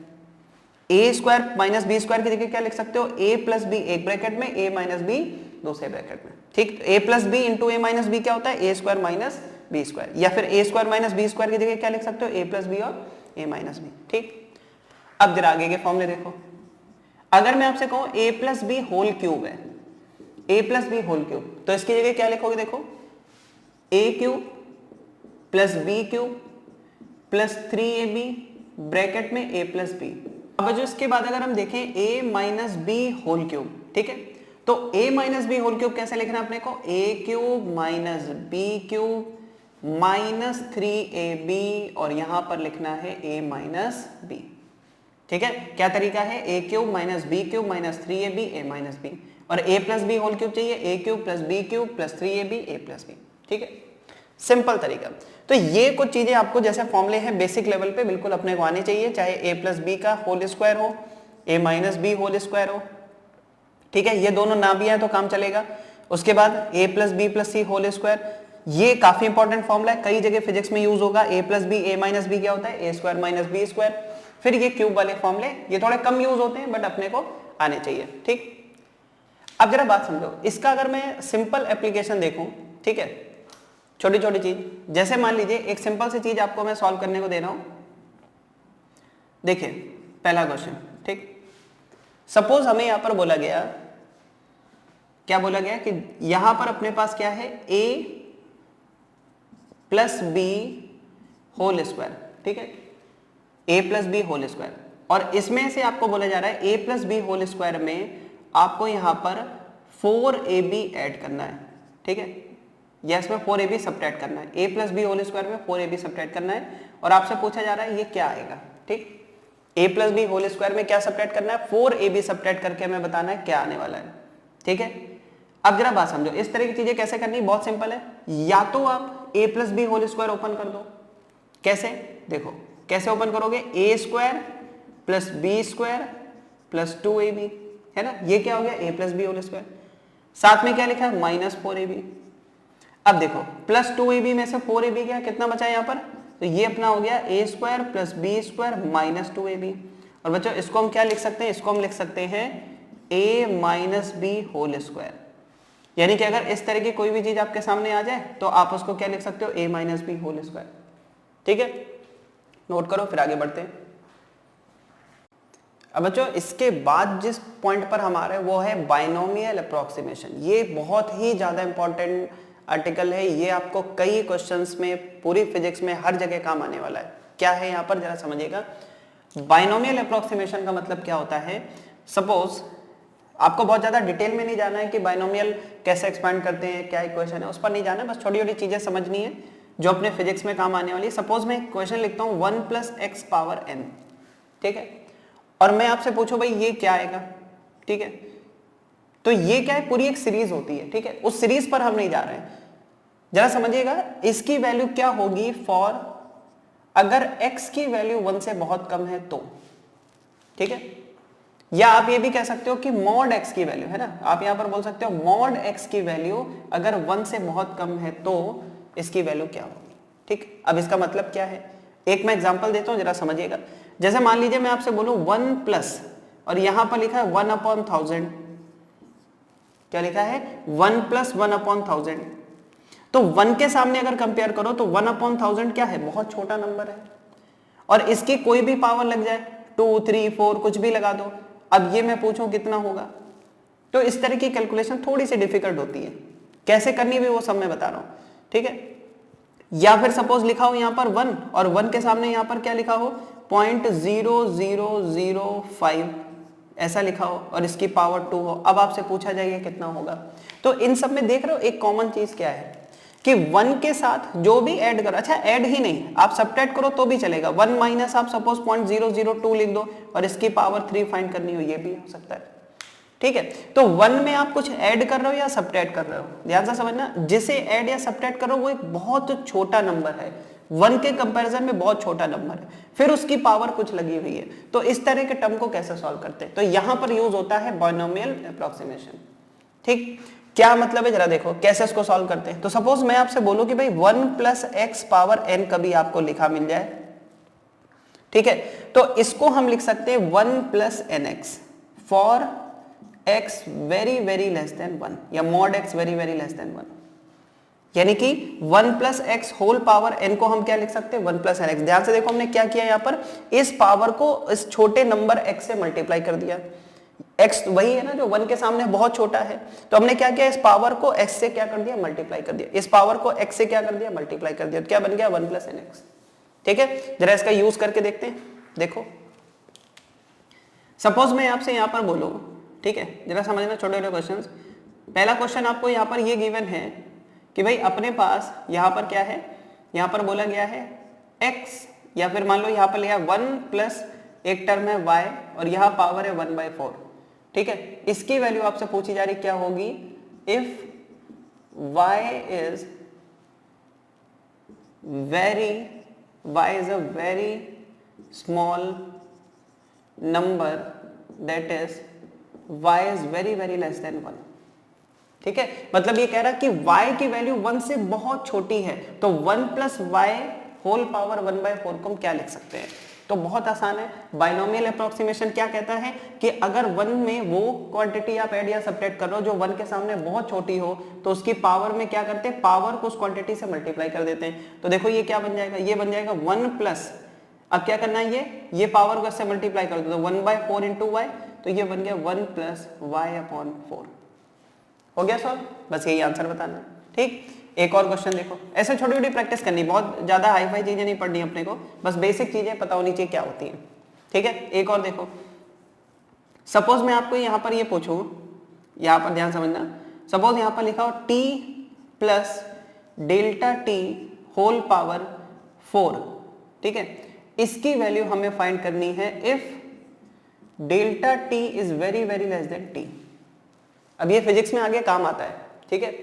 a square minus b square की जगह क्या लिख सकते हो, a प्लस बी एक ब्रैकेट में, a माइनस बी दूसरे ब्रैकेट में, ठीक। a plus b into a minus b क्या होता है, a square minus b square, या फिर a square minus b square की जगह क्या लिख सकते हो, a प्लस बी और a माइनस बी, ठीक। अब जरा आगे के फॉर्मूले देखो, अगर मैं आपसे कहूं a plus b whole cube है, a plus b whole cube, तो इसकी जगह क्या लिखोगे, देखो a cube plus b cube plus 3ab bracket में a प्लस बी। अब जो इसके बाद अगर हम देखें a minus b whole cube, ठीक है, तो a minus b whole cube कैसे लिखना है अपने को, a cube minus b cube minus 3ab और यहां पर लिखना है a माइनस बी, ठीक है। क्या तरीका है, a cube minus b cube minus 3ab a minus b, और a plus b whole cube चाहिए, a cube plus b cube plus 3ab a plus b, ठीक है, सिंपल तरीका। तो ये कुछ चीजें आपको जैसे फॉर्मूले हैं बेसिक लेवल पे बिल्कुल अपने को आने चाहिए, चाहे a प्लस बी का होल स्क्वायर हो, a minus b whole square हो, ठीक है, ये दोनों ना भी आए तो काम चलेगा। उसके बाद a plus b plus c whole square, ये काफी इंपॉर्टेंट फॉर्मूला है, कई जगह फिजिक्स में यूज होगा। a plus b a minus b क्या होता है, a square minus b square. फिर ये क्यूब वाले फॉर्मूले, ये थोड़े कम यूज होते हैं बट अपने को आने चाहिए, ठीक। अब जरा बात समझो, इसका अगर मैं सिंपल एप्लीकेशन देखूं, ठीक है, छोटी छोटी चीज, जैसे मान लीजिए एक सिंपल सी चीज आपको मैं सॉल्व करने को दे रहा हूं, देखिए पहला क्वेश्चन, ठीक। सपोज हमें यहां पर बोला गया, क्या बोला गया कि यहां पर अपने पास क्या है, a plus b whole square, ठीक है, a plus b whole square, और इसमें से आपको बोला जा रहा है a plus b whole square में आपको यहां पर 4ab ऐड करना है, ठीक है। या इसमें 4ab सब्ट्रैक्ट करना है, a plus b whole square में 4ab सब्ट्रैक्ट करना है और आपसे पूछा जा रहा है ये क्या आएगा। ठीक, a plus b whole square में क्या सब्ट्रैक्ट करना है, 4ab सब्ट्रैक्ट करके हमें बताना है क्या आने वाला है। ठीक है, अब जरा बात समझो, इस तरह की चीजें कैसे करनी, बहुत सिंपल है, या तो आप a plus b whole square open कर दो। कैसे, देखो कैसे ओपन करोगे, a square plus b square plus 2ab, है ना, ये क्या हो गया a plus b whole square, साथ में क्या लिखा है माइनस 4ab। अब देखो प्लस 2ab में से 4ab क्या कितना बचा है यहाँ पर, तो ये अपना हो गया a square plus b square minus 2ab। और बच्चों इसको हम क्या लिख सकते हैं, इसको हम लिख सकते हैं a minus b whole square. यानी कि अगर इस तरह की कोई भी चीज आपके सामने आ जाए तो आप उसको क्या लिख सकते हो, a minus b whole square. ठीक है, नोट करो, फिर आगे बढ़ते हैं। अब बच्चों इसके बाद जिस पॉइंट पर हम आ रहे हैं वो है बाइनोमियल अप्रोक्सीमेशन। ये बहुत ही ज्यादा इंपॉर्टेंट आर्टिकल है, ये आपको कई क्वेश्चंस में, पूरी फिजिक्स में हर जगह काम आने वाला है। क्या है यहाँ पर जरा समझिएगा, बाइनोमियल अप्रोक्सीमेशन का मतलब क्या होता है। सपोज आपको बहुत ज्यादा डिटेल में नहीं जाना है कि बाइनोमियल कैसे एक्सपैंड करते हैं, क्या इक्वेशन है, उस पर नहीं जाना है, बस छोटी छोटी चीजें समझनी है जो अपने फिजिक्स में काम आने वाली है। सपोज मैं क्वेश्चन लिखता हूँ 1 प्लस एक्स पावर n, ठीक है, और मैं आपसे पूछूं भाई ये क्या आएगा। ठीक है, तो ये क्या है, पूरी एक सीरीज होती है। ठीक है, उस सीरीज पर हम नहीं जा रहे हैं, जरा समझिएगा इसकी वैल्यू क्या होगी फॉर अगर x की वैल्यू 1 से बहुत कम है तो। ठीक है, या आप ये भी कह सकते हो कि मॉड x की वैल्यू, है ना, आप यहां पर बोल सकते हो मॉड x की वैल्यू अगर 1 से बहुत कम है तो इसकी वैल्यू क्या होगी। ठीक, अब इसका मतलब क्या है, एक मैं एग्जांपल देता हूं जरा समझिएगा। जैसे मान लीजिए मैं आपसे बोलूं 1 प्लस, और यहां पर लिखा है 1/1000, क्या लिखा है 1 प्लस 1/1000, तो 1 के सामने अगर कंपेयर करो तो 1/1000 क्या है, बहुत छोटा नंबर है, और इसकी कोई भी पावर लग जाए 2 3 4 कुछ भी लगा दो, अब ये मैं पूछूं कितना होगा, तो इस तरह की कैलकुलेशन थोड़ी सी डिफिकल्ट होती है, कैसे करनी भी वो सब मैं बता रहा हूं। ठीक है, या फिर सपोज लिखा हो यहां पर 1 और 1 के सामने यहां पर क्या लिखा हो 0.0005 ऐसा लिखा हो और इसकी पावर 2 हो, अब आपसे पूछा जाएगा कितना होगा। तो इन सब में देख रहे हो एक कॉमन चीज क्या है कि 1 के साथ जो भी ऐड करो, अच्छा ऐड ही नहीं आप सब्ट्रैक्ट करो तो भी चलेगा, 1 माइनस आप सपोज 0.002 लिख दो और इसकी पावर 3 फाइंड करनी हो, ये भी हो सकता है। ठीक है, तो 1 में आप कुछ ऐड कर रहे हो या सब्ट्रैक्ट कर रहे हो, ध्यान से समझना, जिसे ऐड या सब्ट्रैक्ट कर रहे हो वो एक बहुत छोटा नंबर है, 1 के कंपैरिजन में बहुत छोटा नंबर है, फिर उसकी पावर कुछ लगी हुई है। तो इस तरह के टर्म को कैसे सॉल्व करते हैं, तो यहां पर यूज होता है बाइनोमियल अप्रोक्सीमेशन। ठीक, क्या मतलब है जरा देखो कैसे इसको सॉल्व करते हैं। तो सपोज मैं आपसे बोलूं कि भाई 1 प्लस एक्स पावर n कभी आपको लिखा मिल जाए, ठीक है, तो इसको हम लिख सकते हैं 1 plus n x for x very very less than 1 या mod x very very less than 1, यानी कि 1 plus x whole power n को हम क्या लिख सकते हैं 1 प्लस एन एक्स। ध्यान से देखो हमने क्या किया यहाँ पर, इस पावर को इस छोटे नंबर x से मल्टीप्लाई कर दिया, x वही है ना जो 1 के सामने बहुत छोटा है, तो हमने क्या किया इस पावर को x से क्या कर दिया मल्टीप्लाई कर दिया, इस पावर को x से क्या कर दिया मल्टीप्लाई कर दिया, तो क्या बन गया 1 प्लस एन एक्स। ठीक है, जरा इसका यूज करके देखते हैं। देखो सपोज मैं आपसे यहाँ पर बोलूं, ठीक है, जरा समझना छोटे छोटे क्वेश्चंस। पहला क्वेश्चन आपको यहाँ पर ये गिवन है कि भाई अपने पास यहाँ पर क्या है, यहाँ पर बोला गया है x, या फिर मान लो यहाँ पर लिया 1 प्लस एक टर्म है y और यहाँ पावर है 1/4। ठीक है, इसकी वैल्यू आपसे पूछी जा रही क्या होगी, if y is a very small number, that is y is very very less than 1। ठीक है, मतलब ये कह रहा है कि y की वैल्यू 1 से बहुत छोटी है, तो 1 प्लस वाई होल पावर 1/4 को हम क्या लिख सकते हैं, तो बहुत आसान है। बाइनोमियल अप्रोक्सीमेशन क्या कहता है कि अगर 1 में वो क्वांटिटी आप ऐड या सब्ट्रैक्ट कर रहे हो जो 1 के सामने बहुत छोटी हो, तो उसकी पावर में क्या करते हैं, पावर को उस क्वांटिटी से मल्टीप्लाई कर देते हैं। तो देखो ये क्या बन जाएगा, ये बन जाएगा 1 प्लस, अब क्या करना है, ये पावर को इससे मल्टीप्लाई कर दो, तो 1/4 इंटू वाई, तो ये बन गया 1 प्लस वाई अपॉन 4। हो गया सॉल्व, बस यही आंसर बताना है। ठीक, एक और क्वेश्चन देखो, ऐसे छोटी छोटी प्रैक्टिस करनी, बहुत ज्यादा हाई फाई चीजें नहीं पढ़नी अपने को, बस बेसिक चीजें पता होनी चाहिए क्या होती है। ठीक है, एक और देखो, सपोज मैं आपको यहां पर ये पूछूं, यहां पर ध्यान समझना, सपोज यहां पर लिखा हो t plus delta t whole power 4, ठीक है। इसकी वैल्यू हमें फाइंड करनी है if delta t is very very less than t. अब ये फिजिक्स में आगे काम आता है, ठीक है,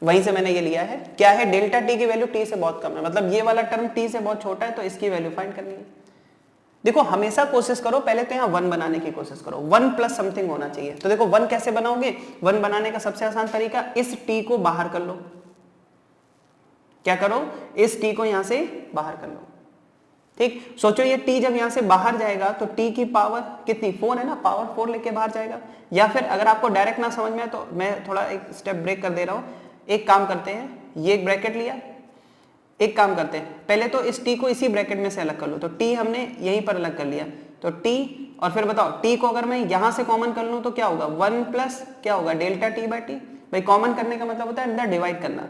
वहीं से मैंने ये लिया है। क्या है, डेल्टा टी की वैल्यू टी से बहुत कम है, मतलब ये वाला टर्म टी से बहुत छोटा है, तो इसकी वैल्यू फाइंड करनी है। देखो हमेशा कोशिश करो, पहले तो यहाँ 1 बनाने की कोशिश करो, 1 प्लस समथिंग होना चाहिए। तो देखो 1 कैसे बनाओगे, 1 बनाने का सबसे आसान तरीका, इस t को बाहर कर लो। क्या करो, इस t को यहां से बाहर कर लो, ठीक। सोचो ये t जब यहां से बाहर जाएगा तो t की पावर कितनी, 4 है ना, पावर 4 लेके बाहर जाएगा। या फिर अगर आपको डायरेक्ट ना समझ में आए तो मैं थोड़ा एक स्टेप ब्रेक कर दे रहा हूं। एक काम करते हैं, ये एक ब्रैकेट लिया, एक काम करते हैं, पहले तो इस t को इसी ब्रैकेट में से अलग कर लो। तो t हमने यहीं पर अलग कर लिया, तो t, और फिर बताओ t को अगर मैं यहां से कॉमन कर लूं तो क्या होगा, 1 प्लस क्या होगा, डेल्टा टी बाई टी। भाई कॉमन करने का मतलब होता है अंदर डिवाइड करना,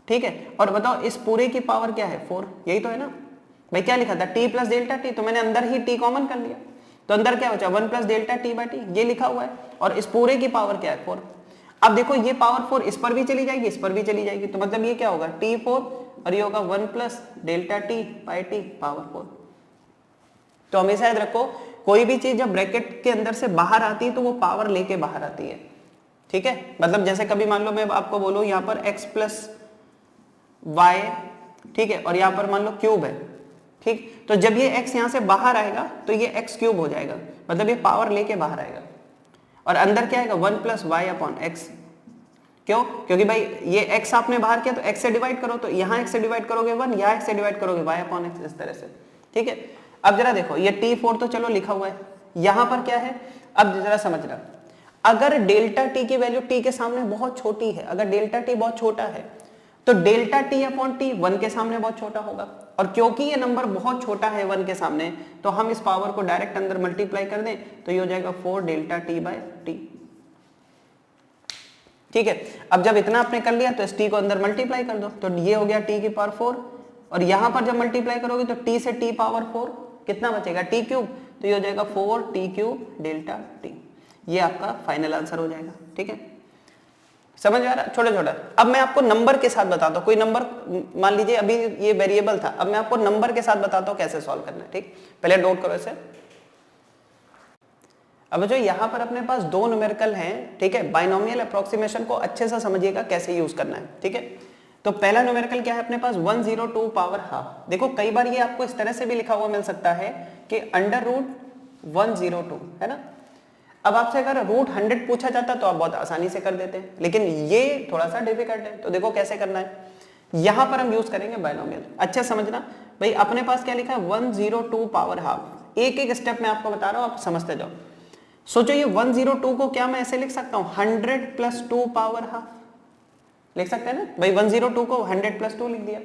ठीक है। और बताओ इस पूरे की पावर क्या है, 4, यही तो है ना। भाई क्या लिखा था, t प्लस डेल्टा टी, तो मैंने अंदर ही t कॉमन कर लिया, तो अंदर क्या बचा, 1 plus delta T by T, ये लिखा हुआ है। और इस पूरे की पावर क्या है, 4। अब देखो ये पावर 4 इस पर भी चली जाएगी, इस पर भी चली जाएगी, तो मतलब ये क्या होगा, t4, और ये होगा 1 plus delta T by T power 4। तो हमेशा याद रखो, कोई भी चीज जब ब्रैकेट के अंदर से बाहर आती है तो वो पावर लेके बाहर आती है, ठीक है। मतलब जैसे कभी मान लो मैं आपको बोलूं यहाँ पर x प्लस वाई, ठीक है, और यहाँ पर मान लो क्यूब है, ठीक। तो जब ये x यहाँ से बाहर आएगा तो ये x क्यूब हो जाएगा, मतलब ये पावर लेके बाहर आएगा। और अंदर क्या आएगा, 1 प्लस वाई अपॉन एक्स। क्यों, क्योंकि भाई ये x आपने बाहर किया तो x से डिवाइड करो, तो यहाँ x से डिवाइड करोगे 1, यहाँ x से डिवाइड करोगे y अपॉन एक्स, इस तरह से, ठीक है। अब जरा देखो ये t4 तो चलो लिखा हुआ है, यहाँ पर क्या है, अब जरा समझना, अगर डेल्टा t की वैल्यू t के सामने बहुत छोटी है, अगर डेल्टा t बहुत छोटा है तो डेल्टा t अपॉन टी 1 के सामने बहुत छोटा होगा। और क्योंकि ये नंबर बहुत छोटा है 1 के सामने, तो हम इस पावर को डायरेक्ट अंदर मल्टीप्लाई कर दें तो ये हो जाएगा 4 डेल्टा टी बाई टी, ठीक है। अब जब इतना आपने कर लिया तो इस t को अंदर मल्टीप्लाई कर दो, तो ये हो गया t की पावर 4, और यहां पर जब मल्टीप्लाई करोगे तो t से t पावर 4 कितना बचेगा, t क्यूब, तो ये हो जाएगा 4 t क्यूब डेल्टा t। ये आपका फाइनल आंसर हो जाएगा, ठीक है। समझ आ रहा है, छोटा छोटा। अब मैं आपको नंबर के साथ बताता हूँ, कोई नंबर मान लीजिए अभी ये वेरिएबल था, अब मैं आपको नंबर के साथ बताता हूँ कैसे सॉल्व करना है, ठीक। पहले नोट करो इसे। अब जो यहाँ पर अपने पास दो न्यूमेरिकल हैं, ठीक है, बाइनोमियल अप्रोक्सीमेशन को अच्छे से समझिएगा कैसे यूज करना है, ठीक है। तो पहला न्यूमेरिकल क्या है अपने पास, 102 पावर हाफ। देखो कई बार ये आपको इस तरह से भी लिखा हुआ मिल सकता है कि अंडर रूट 102, है ना। अब आपसे अगर रूट 100 पूछा जाता तो आप बहुत आसानी से कर देते हैं, लेकिन ये थोड़ा सा डिफिकल्ट है। तो देखो कैसे करना है, यहां पर हम यूज करेंगे बाइनोमियल। अच्छा समझना भाई, अपने पास क्या लिखा है 102 पावर हाफ। एक एक स्टेप में आपको बता रहा हूं, आप समझते जाओ। सोचो ये 102 को क्या मैं ऐसे लिख सकता हूं, 100 प्लस 2 पावर हाफ लिख सकते हैं ना भाई। 102 को 100 प्लस 2 लिख दिया।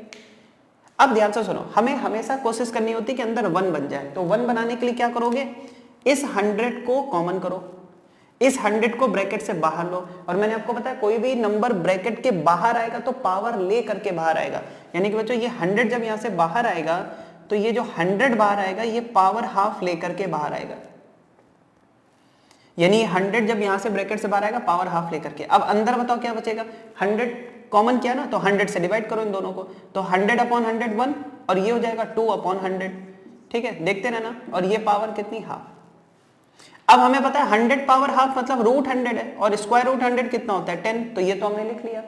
अब ध्यान से सुनो, हमें हमेशा कोशिश करनी होती है कि अंदर 1 बन जाए। तो 1 बनाने के लिए क्या करोगे, इस 100 को कॉमन करो, इस 100 को ब्रैकेट से बाहर लो। और मैंने आपको बताया कोई भी नंबर ब्रैकेट के बाहर आएगा तो पावर ले करके बाहर आएगा। यानी कि बच्चों ये 100 जब यहां से बाहर आएगा तो ये जो 100 बाहर आएगा ये पावर हाफ लेकर के बाहर आएगा। यानी 100 जब यहां से ब्रैकेट से बाहर आएगा पावर हाफ लेकर के। अब अंदर बताओ क्या बचेगा, 100 कॉमन किया ना, तो 100 से डिवाइड करो इन दोनों को, तो 100 अपॉन 100 1, और ये हो जाएगा 2 अपॉन 100, ठीक है, देखते रहना। और ये पावर कितनी, हाफ। अब हमें पता है 100 पावर हाफ मतलब रूट 100 है, और स्क्वायर रूट 100 कितना होता है 10, तो ये तो हमने लिख लिया।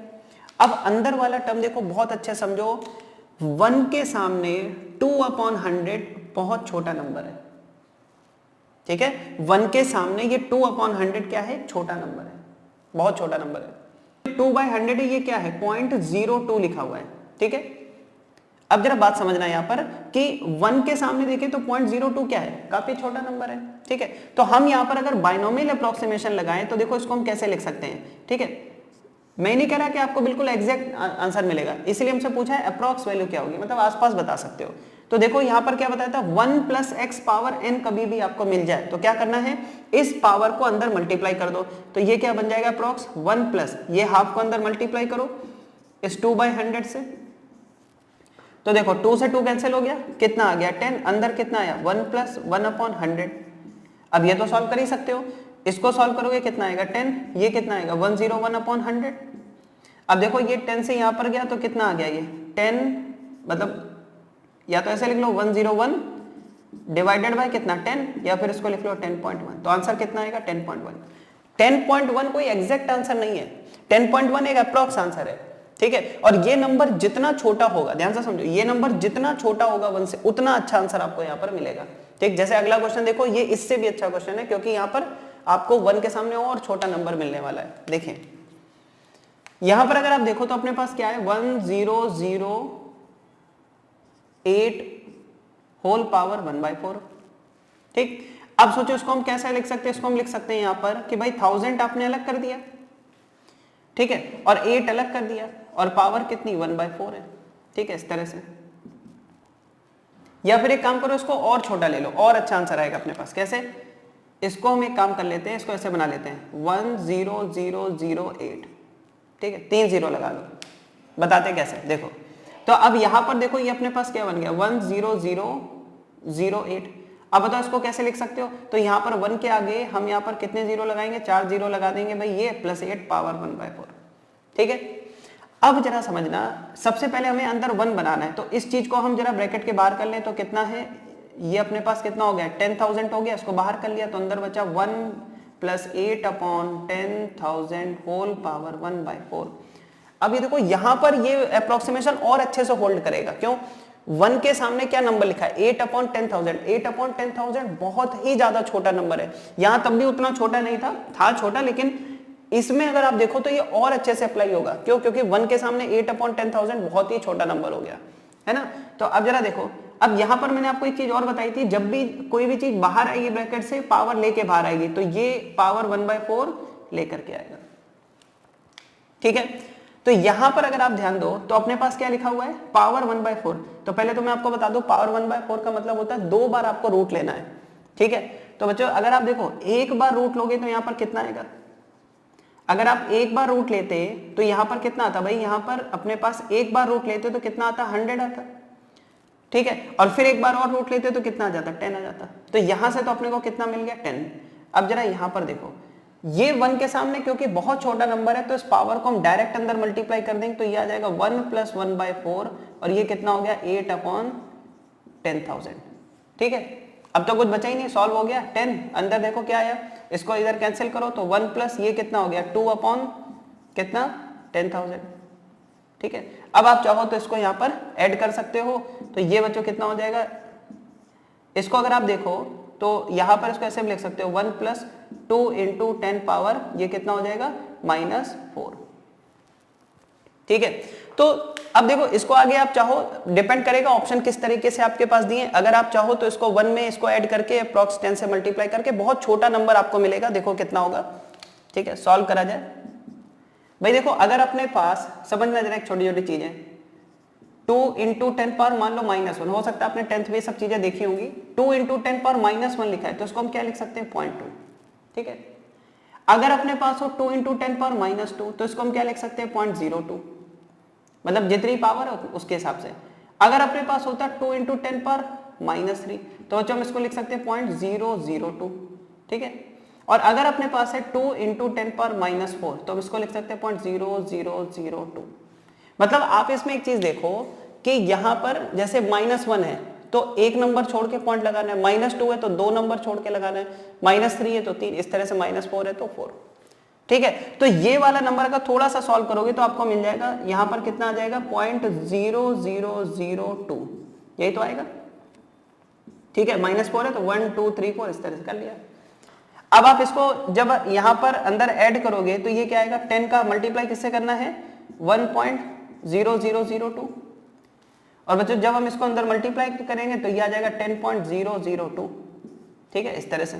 अब अंदर वाला टर्म देखो बहुत अच्छे समझो, 1 के सामने 2 अपॉन 100 बहुत छोटा नंबर है, ठीक है। 1 के सामने ये 2 अपॉन 100 क्या है, छोटा नंबर है, बहुत छोटा नंबर है। 2/100 ये क्या है, 0.02 लिखा हुआ है, ठीक है। अब जरा बात समझना यहाँ पर कि 1 के सामने देखें तो 0.02 क्या है, काफी छोटा नंबर है, ठीक है। तो हम यहाँ पर अगर बाइनोमियल अप्रोक्सीमेशन लगाएं तो देखो इसको हम कैसे लिख सकते हैं, ठीक है। मैं नहीं कह रहा कि आपको बिल्कुल एग्जैक्ट आंसर मिलेगा, इसलिए हमसे पूछा है अप्रॉक्स वैल्यू क्या होगी, मतलब आसपास बता सकते हो। तो देखो यहाँ पर क्या बताया था, 1 प्लस एक्स पावर n कभी भी आपको मिल जाए तो क्या करना है, इस पावर को अंदर मल्टीप्लाई कर दो। तो ये क्या बन जाएगा अप्रॉक्स 1 प्लस ये हाफ को अंदर मल्टीप्लाई करो इस 2/100 से। तो देखो 2 से 2 कैंसिल हो गया, कितना आ गया 10, अंदर कितना आया 1 प्लस 1 अपॉन 100। अब ये तो सॉल्व कर ही सकते हो, इसको सॉल्व करोगे कितना आएगा 10, ये कितना आएगा 101 अपॉन 100। अब देखो ये 10 से यहां पर गया तो कितना आ गया, ये 10, मतलब या तो ऐसे लिख लो 101 डिवाइडेड बाय कितना 10, या फिर इसको लिख लो 10.1, तो आंसर कितना आएगा 10.1। 10.1 कोई एग्जैक्ट आंसर नहीं है, 10.1 एक अप्रॉक्स आंसर है, ठीक है। और ये नंबर जितना छोटा होगा, ध्यान से समझो, ये नंबर जितना छोटा होगा 1 से, उतना अच्छा आंसर आपको यहाँ पर मिलेगा, ठीक। जैसे अगला क्वेश्चन देखो, ये इससे भी अच्छा क्वेश्चन है, क्योंकि यहाँ पर आपको 1 के सामने और छोटा नंबर मिलने वाला है। देखिए यहां पर अगर आप देखो तो अपने पास क्या है, 1008 होल पावर 1/4, ठीक। अब सोचो इसको हम कैसे लिख सकते हैं, इसको हम लिख सकते हैं यहां पर कि भाई 1000 आपने अलग कर दिया, ठीक है, और 8 अलग कर दिया, और पावर कितनी 1/4 है, ठीक है, इस तरह से। या फिर एक काम करो, इसको और छोटा ले लो, और अच्छा आंसर आएगा अपने पास। कैसे, इसको हम एक काम कर लेते हैं, इसको ऐसे बना लेते हैं 10008, ठीक है, 3 0 लगा लो, बताते कैसे, देखो। तो अब यहां पर देखो ये अपने पास क्या बन गया 10008। अब बताओ इसको कैसे लिख सकते हो, तो यहां पर 1 के आगे हम यहां पर कितने 0 लगाएंगे, 4 0 लगा देंगे भाई, ये +8 पावर 1/4, ठीक है। अब जरा समझना, सबसे पहले हमें अंदर 1 बनाना है, तो इस चीज को हम जरा ब्रैकेट के बाहर कर लें, तो कितना है, ये अपने पास कितना हो गया 10,000 हो गया, इसको बाहर कर लिया तो अंदर बचा 1 + 8/10,000 होल पावर 1/4। अब ये देखो यहां पर ये अप्रोक्सीमेशन और अच्छे से होल्ड करेगा, क्यों, 1 के सामने क्या नंबर लिखा है 8/10,000, 8/10,000 बहुत ही ज्यादा छोटा नंबर है, यहां तब भी उतना छोटा नहीं था छोटा, लेकिन इसमें अगर आप देखो तो ये और अच्छे से अप्लाई होगा, क्यों, क्योंकि 1 के सामने 8/10,000 बहुत ही छोटा नंबर हो गया है ना। तो अब जरा देखो, अब यहां पर मैंने आपको एक चीज और बताई थी, जब भी कोई भी चीज बाहर आएगी ब्रैकेट से, पावर लेके बाहर आएगी, तो ये पावर 1/4 लेकर के आएगा, ठीक है। तो यहां पर अगर आप ध्यान दो तो अपने पास क्या लिखा हुआ है, पावर 1/4। तो पहले तो मैं आपको बता दूं, पावर 1/4 का मतलब होता है 2 बार आपको रूट लेना है, ठीक है। तो बच्चों अगर आप देखो एक बार रूट लोगे तो यहां पर कितना आएगा, अगर आप एक बार रूट लेते तो यहां पर कितना आता भाई, यहां पर अपने पास एक बार रूट लेते तो कितना आता 100 आता, ठीक है, और फिर एक बार और रूट लेते तो कितना आ जाता 10 आ जाता। तो यहां से तो अपने को कितना मिल गया 10। अब जरा यहां पर देखो, ये 1 के सामने क्योंकि बहुत छोटा नंबर है, तो इस पावर को हम डायरेक्ट अंदर मल्टीप्लाई कर देंगे, तो ये आ जाएगा 1 + 1/4, और ये कितना हो गया 8/10,000, ठीक है। अब तो कुछ बचा ही नहीं, सॉल्व हो गया 10, अंदर देखो क्या आया, इसको इधर कैंसिल करो तो 1 प्लस ये कितना हो गया 2/10,000, ठीक है। अब आप चाहो तो इसको यहां पर ऐड कर सकते हो, तो ये बच्चों कितना हो जाएगा, इसको अगर आप देखो तो यहां पर इसको ऐसे भी लिख सकते हो 1 + 2 × 10 पावर, ये कितना हो जाएगा -4, ठीक है। तो अब देखो इसको आगे आप चाहो, डिपेंड करेगा ऑप्शन किस तरीके से आपके पास दिए, अगर आप चाहो तो इसको 1 में इसको ऐड करके अप्रॉक्स 10 से मल्टीप्लाई करके बहुत छोटा नंबर आपको मिलेगा, देखो कितना होगा, ठीक है, सॉल्व करा जाए। भाई देखो अगर अपने पास, समझना जरा एक छोटी छोटी चीजें, 2 × 10 पावर मान लो -1, हो सकता है आपने 10th में सब चीजें देखी होंगी, 2 × 10 पावर -1 लिखा है, तो इसको हम क्या लिख सकते हैं 0.2, ठीक है। अगर अपने पास हो 2 × 10 पावर -2, तो इसको हम क्या लिख सकते हैं 0.02, मतलब जितनी पावर है उसके हिसाब से। अगर अपने पास होता 2 × 10 पावर -3, तो हम इसको लिख सकते हैं 0.002, ठीक है। और अगर अपने पास है 2 × 10 पावर -4, तो हम इसको लिख सकते हैं 0.0002। मतलब आप इसमें एक चीज देखो कि यहां पर जैसे -1 है तो एक नंबर छोड़ के पॉइंट लगाना है, -2 है तो 2 नंबर छोड़ के लगाना है, -3 है तो 3, इस तरह से -4 है तो 4, ठीक है। तो ये वाला नंबर का थोड़ा सा सॉल्व करोगे तो आपको मिल जाएगा, यहां पर कितना आ जाएगा 0.0002, यही तो आएगा, ठीक है। -4 है तो 1 2 3 4 इस तरह से कर लिया। अब आप इसको जब यहां पर अंदर ऐड करोगे तो ये क्या आएगा, 10 का मल्टीप्लाई किससे करना है 1.0002, और बच्चों जब हम इसको अंदर मल्टीप्लाई करेंगे तो ये आ जाएगा 10.002, ठीक है, इस तरह से।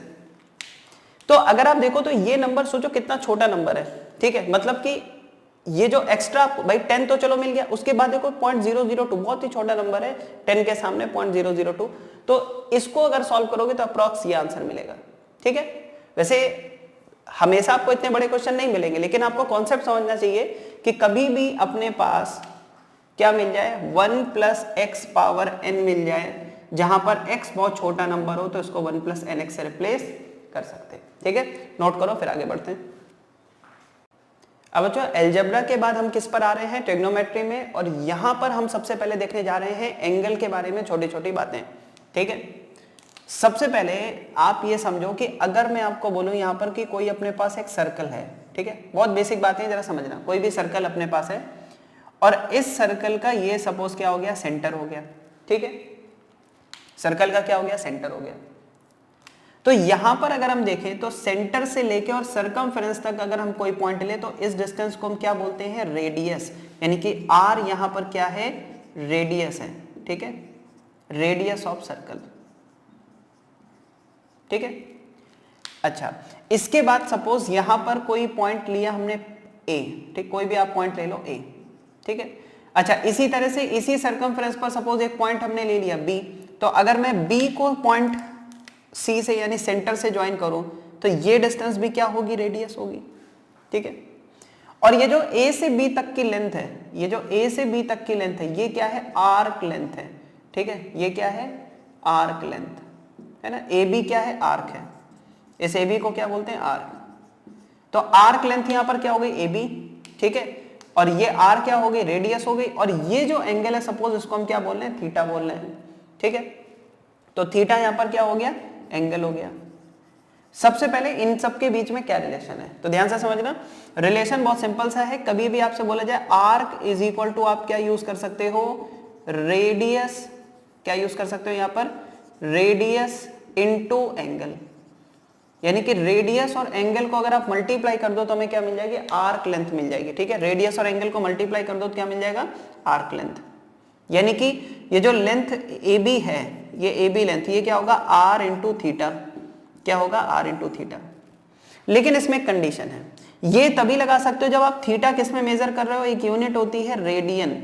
तो अगर आप देखो तो ये नंबर सोचो कितना छोटा नंबर है, ठीक है, मतलब कि ये जो एक्स्ट्रा भाई 10 तो चलो मिल गया, उसके बाद देखो 0.002 बहुत ही छोटा नंबर है, 10 के सामने 0.002, तो इसको अगर सॉल्व करोगे तो अप्रॉक्स ये आंसर मिलेगा, ठीक है। वैसे हमेशा आपको इतने बड़े क्वेश्चन नहीं मिलेंगे, लेकिन आपको कॉन्सेप्ट समझना चाहिए कि कभी भी अपने पास क्या मिल जाए 1 + x पावर n मिल जाए, जहां पर x बहुत छोटा नंबर हो तो इसको 1 + nx से रिप्लेस कर सकते हैं, ठीक है। नोट करो फिर आगे बढ़ते हैं। अब बच्चों अलजेब्रा के बाद हम किस पर आ रहे हैं, ट्रिग्नोमेट्री में, और यहां पर हम सबसे पहले देखने जा रहे हैं एंगल के बारे में छोटी छोटी बातें, ठीक है। सबसे पहले आप ये समझो कि अगर मैं आपको बोलूं यहां पर कि कोई अपने पास एक सर्कल है, ठीक है, बहुत बेसिक बात है, जरा समझना, कोई भी सर्कल अपने पास है और इस सर्कल का ये सपोज क्या हो गया, सेंटर हो गया, ठीक है, सर्कल का क्या हो गया, सेंटर हो गया। तो यहां पर अगर हम देखें तो सेंटर से लेके और सरकमफेरेंस तक अगर हम कोई पॉइंट ले तो इस डिस्टेंस को हम क्या बोलते हैं, रेडियस, यानी कि आर यहां पर क्या है, रेडियस है, ठीक है, रेडियस ऑफ सर्कल, ठीक है। अच्छा, इसके बाद सपोज यहां पर कोई पॉइंट लिया हमने ए, ठीक, कोई भी आप पॉइंट ले लो ए, ठीक है। अच्छा, इसी तरह से इसी सरकमफेरेंस पर सपोज एक पॉइंट हमने ले लिया बी, तो अगर मैं बी को पॉइंट सी से यानी सेंटर से ज्वाइन करूं तो ये डिस्टेंस भी क्या होगी, रेडियस होगी, ठीक है। और ये जो ए से बी तक की लेंथ है, ये जो ए से बी तक की लेंथ है, ये क्या है, आर्क लेंथ है, ठीक है, ये क्या है, आर्क लेंथ है ना, ए बी क्या है, आर्क है, इस ए बी को क्या बोलते हैं, आर्क। तो आर्क लेंथ यहां पर क्या हो गई, ए बी, ठीक है, और ये आर क्या हो गई, रेडियस हो गई, और ये जो एंगल है सपोज इसको हम क्या बोल रहे हैं, थीटा बोल रहे हैं, ठीक है। तो थीटा यहां पर क्या हो गया, एंगल हो गया। सबसे पहले इन सब के बीच में क्या रिलेशन है, तो ध्यान से समझना, रिलेशन बहुत सिंपल सा है। कभी भी आपसे बोला जाए आर्क इज इक्वल टू, आप क्या यूज कर सकते हो, रेडियस, क्या यूज कर सकते हो यहां पर, रेडियस इनटू एंगल, यानी कि रेडियस और एंगल को अगर आप मल्टीप्लाई कर दो तो हमें क्या मिल जाएगी, आर्क लेंथ मिल जाएगी, ठीक है। रेडियस और एंगल को मल्टीप्लाई कर दो तो क्या मिल जाएगा, आर्क लेंथ, यानी कि ये जो लेंथ ए बी है, ये ए बी लेंथ, ये क्या होगा, आर इंटू थीटा, क्या होगा, आर इंटू थीटा। लेकिन इसमें एक कंडीशन है, ये तभी लगा सकते हो जब आप थीटा किस में मेजर कर रहे हो, एक यूनिट होती है रेडियन,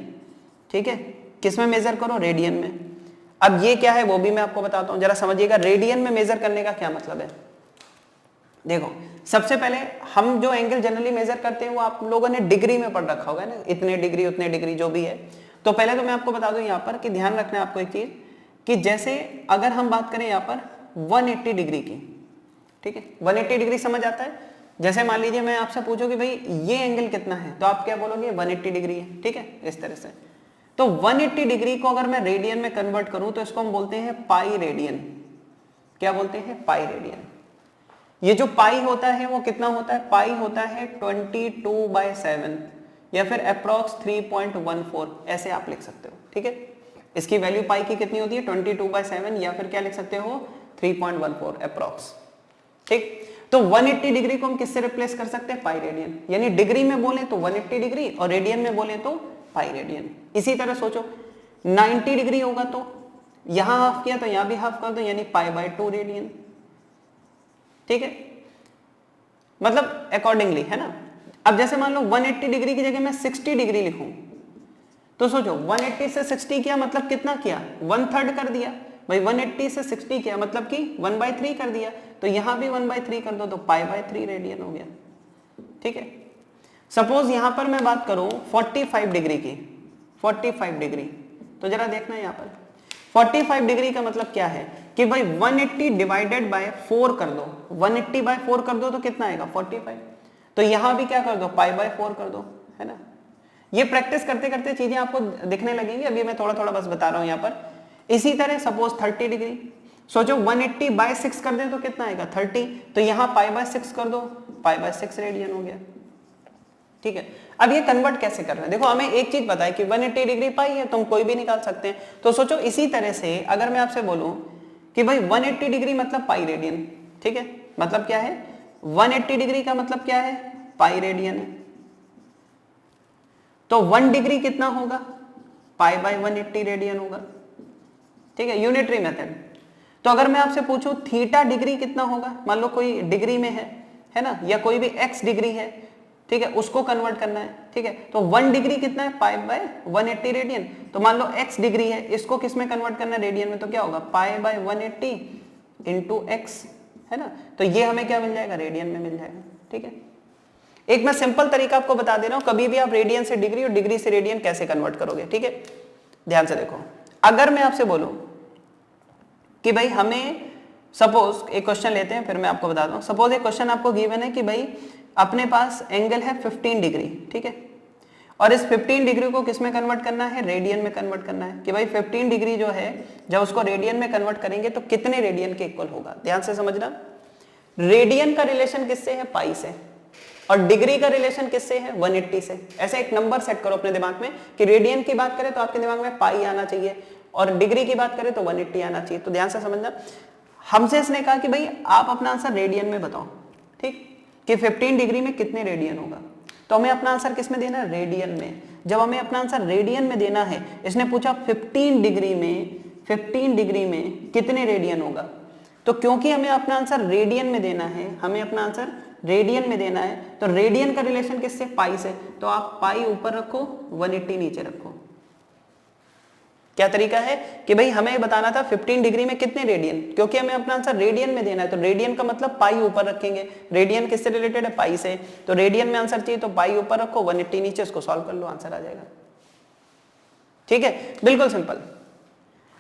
ठीक है, किस में मेजर करो, रेडियन में। अब ये क्या है वो भी मैं आपको बताता हूं, जरा समझिएगा रेडियन में मेजर करने का क्या मतलब है। देखो, सबसे पहले हम जो एंगल जनरली मेजर करते हैं वो आप लोगों ने डिग्री में पढ़ रखा होगा ना, इतने डिग्री उतने डिग्री जो भी है। तो पहले तो मैं आपको बता दूं यहाँ पर कि ध्यान रखना है आपको एक चीज, कि जैसे अगर हम बात करें यहाँ पर 180 डिग्री की, ठीक है, 180 डिग्री समझ आता है। जैसे मान लीजिए मैं आपसे पूछूं कि भाई ये एंगल कितना है, तो आप क्या बोलोगे, 180 डिग्री है, ठीक है, इस तरह से। तो 180 डिग्री को अगर मैं रेडियन में कन्वर्ट करूं तो इसको हम बोलते हैं पाई रेडियन, क्या बोलते हैं, पाई रेडियन। ये जो पाई होता है वो कितना होता है, पाई होता है 22/7 या फिर अप्रॉक्स 3.14, ऐसे आप लिख सकते हो, ठीक है। इसकी वैल्यू पाई की कितनी होती है, 22/7, या फिर क्या लिख सकते हो, 3.14 अप्रॉक्स, ठीक। तो 180 डिग्री को हम किससे रिप्लेस कर सकते हैं, पाई रेडियन, यानी डिग्री में बोले तो 180 डिग्री और रेडियन में बोले तो पाई रेडियन। इसी तरह सोचो 90 डिग्री होगा तो यहां हाफ किया तो यहां भी हाफ कर दो, यानी पाई/2 रेडियन, ठीक है, मतलब अकॉर्डिंगली, है ना। अब जैसे मान लो 180 डिग्री की जगह मैं 60 डिग्री लिखूं तो सोचो 180 से 60 किया मतलब कितना किया, 1/3 कर दिया भाई, 180 से 60 किया मतलब कि 1/3 कर दिया, तो यहां भी 1/3 कर दो तो पाई/3 रेडियन हो गया, ठीक है। सपोज यहां पर मैं बात करूं 45 डिग्री की, 45 डिग्री, तो जरा देखना यहां पर 45 डिग्री का मतलब क्या है कि भाई 180 डिवाइडेड बाय 4 कर दो, 180/4 कर दो तो कितना आएगा, 45। तो यहां भी क्या कर दो, पाई/4 कर दो, है ना। ये प्रैक्टिस करते करते चीजें आपको दिखने लगेंगी, अभी मैं थोड़ा थोड़ा बस बता रहा हूं यहां पर। इसी तरह सपोज 30 डिग्री, सोचो 180/6 कर दे तो कितना आएगा, 30, तो यहां पाई/6 कर दो, पाई/6 रेडियन हो गया, ठीक है। अब ये कन्वर्ट कैसे कर रहे हैं, देखो हमें एक चीज पता है कि 180 डिग्री पाई है, तुम कोई भी निकाल सकते हैं। तो सोचो इसी तरह से अगर मैं आपसे बोलूं कि भाई 180 डिग्री मतलब पाई रेडियन, ठीक है, मतलब क्या है, 180 डिग्री का मतलब क्या है, पाई रेडियन है। तो 1 डिग्री कितना होगा, पाई/180 रेडियन होगा, ठीक है, यूनिटरी मेथड। तो अगर मैं आपसे पूछूं थीटा डिग्री कितना होगा, मान लो कोई डिग्री में है ना, या कोई भी एक्स डिग्री है, ठीक है, उसको कन्वर्ट करना है, ठीक है। तो 1 डिग्री कितना है, पाई/180 रेडियन। तो मान लो x डिग्री है, इसको किस में कन्वर्ट करना है, रेडियन में, तो क्या होगा, पाई/180 इंटू एक्स, है ना। तो ये हमें क्या मिल जाएगा, रेडियन में मिल जाएगा, ठीक है। एक मैं सिंपल तरीका आपको बता दे रहा हूं, कभी भी आप रेडियन से डिग्री और डिग्री से रेडियन कैसे कन्वर्ट करोगे, ठीक है। ध्यान से देखो, अगर मैं आपसे बोलूं कि भाई हमें सपोज एक क्वेश्चन लेते हैं, फिर मैं आपको बताता हूं। सपोज एक क्वेश्चन आपको गिवन है कि भाई अपने पास एंगल है 15 डिग्री, ठीक है, और इस 15 डिग्री को किस में कन्वर्ट करना है, रेडियन में कन्वर्ट करना है कि भाई 15 डिग्री जो है जब उसको रेडियन में कन्वर्ट करेंगे तो कितने रेडियन के इक्वल होगा। ध्यान से समझना, रेडियन का रिलेशन किससे है, पाई से, और डिग्री का रिलेशन किससे है, 180 से। ऐसे एक नंबर सेट करो अपने दिमाग में कि रेडियन की बात करें तो आपके दिमाग में पाई आना चाहिए और डिग्री की बात करें तो 180 आना चाहिए। तो ध्यान से समझना, हमसे इसने कहा कि भाई आप अपना आंसर रेडियन में बताओ, ठीक, कि 15 डिग्री में कितने रेडियन होगा। तो हमें अपना आंसर किस में देना है, रेडियन में। जब हमें अपना आंसर रेडियन में देना है, इसने पूछा 15 डिग्री में कितने रेडियन होगा, तो क्योंकि हमें अपना आंसर रेडियन में देना है, हमें अपना आंसर रेडियन में देना है, तो रेडियन का रिलेशन किससे, पाई से। तो आप पाई ऊपर रखो, 180 नीचे रखो। क्या तरीका है कि भाई हमें बताना था 15 डिग्री में कितने रेडियन, क्योंकि हमें अपना आंसर रेडियन में देना है, तो रेडियन का मतलब पाई ऊपर रखेंगे। रेडियन किससे रिलेटेड है, पाई से, तो रेडियन में आंसर चाहिए तो पाई ऊपर रखो, 180 नीचे, उसको सॉल्व कर लो, आंसर आ जाएगा। ठीक है, बिल्कुल सिंपल।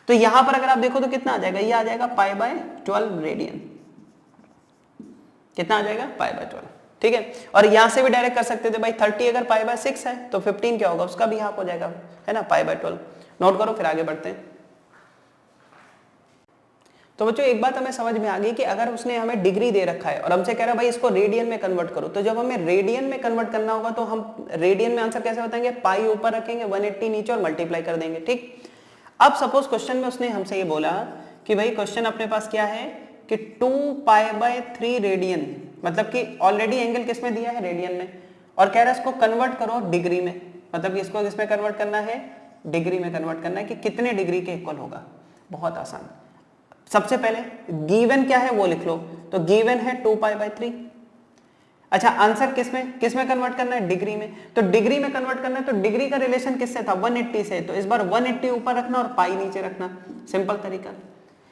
तो यहां पर अगर आप देखो तो कितना आ जाएगा, ये आ जाएगा पाई बाय 12 रेडियन। कितना आ जाएगा, पाई बाय 12, ठीक है। और यहां से भी डायरेक्ट कर सकते थे भाई 30 अगर पाई बाय 6 है तो 15 क्या होगा, उसका भी हाफ हो जाएगा, है ना, पाई बाय 12। नोट करो, फिर आगे बढ़ते हैं। तो बच्चों एक बात हमें समझ में आ गई कि अगर उसने हमें डिग्री दे रखा है और हमसे कह रहा है भाई इसको रेडियन में कन्वर्ट करो, तो जब हमें रेडियन में कन्वर्ट करना होगा तो हम रेडियन में आंसर कैसे बताएंगे, पाई ऊपर रखेंगे, 180 नीचे और मल्टीप्लाई कर देंगे, ठीक। अब सपोज क्वेश्चन में उसने हमसे ये बोला कि भाई क्वेश्चन अपने पास क्या है कि 2 पाई बाय 3 रेडियन, मतलब कि ऑलरेडी एंगल किस में दिया है, रेडियन में, और कह रहा है इसको कन्वर्ट करो डिग्री में, मतलब कि इसको किसमें कन्वर्ट करना है, डिग्री में कन्वर्ट करना है, कि कितने डिग्री के इक्वल होगा। बहुत आसान। सबसे पहले गिवन क्या है वो लिख लो, तो गिवन है 2 पाई बाय 3। अच्छा, आंसर किसमें कन्वर्ट करना है, डिग्री में, तो डिग्री में कन्वर्ट करना है, तो डिग्री का रिलेशन किससे था, 180 से, तो इस बार 180 ऊपर रखना और पाई नीचे रखना, सिंपल तरीका।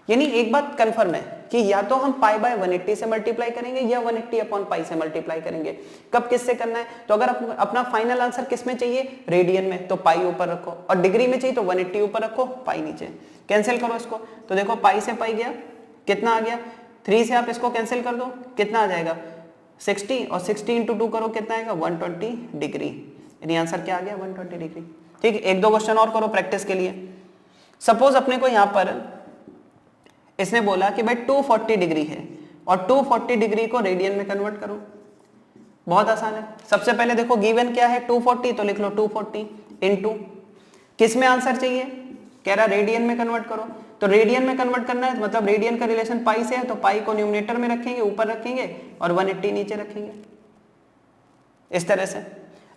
यानी एक बात कंफर्म है कि या तो हम पाई बाय 180 से मल्टीप्लाई करेंगे या 180 अपॉन पाई से मल्टीप्लाई करेंगे। कब किससे करना है, तो अगर अपना फाइनल आंसर किसमें चाहिए, रेडियन में, तो पाई ऊपर रखो, और डिग्री में चाहिए तो 180 ऊपर रखो, पाई नीचे। कैंसिल करो इसको, तो देखो पाई से पाई गया, कितना आ गया, 3 से आप इसको कैंसिल कर दो, कितना आ जाएगा 60, और 60 इंटू 2 करो, कितना आएगा 120 डिग्री। यानी आंसर क्या आ गया, 120 डिग्री। ठीक, एक दो क्वेश्चन और करो प्रैक्टिस के लिए। सपोज अपने को यहां पर इसने बोला कि भाई 240 डिग्री है और 240 डिग्री को रेडियन में कन्वर्ट करो। बहुत आसान है। सबसे पहले देखो गिवन क्या है 240, तो लिख लो 240 इनटू किस में आंसर चाहिए, कह रहा रेडियन में कन्वर्ट करो, तो रेडियन में कन्वर्ट करना है, मतलब रेडियन का रिलेशन पाई से है, तो पाई को न्यूमरेटर में रखेंगे, ऊपर रखेंगे, और 180 नीचे रखेंगे, इस तरह से।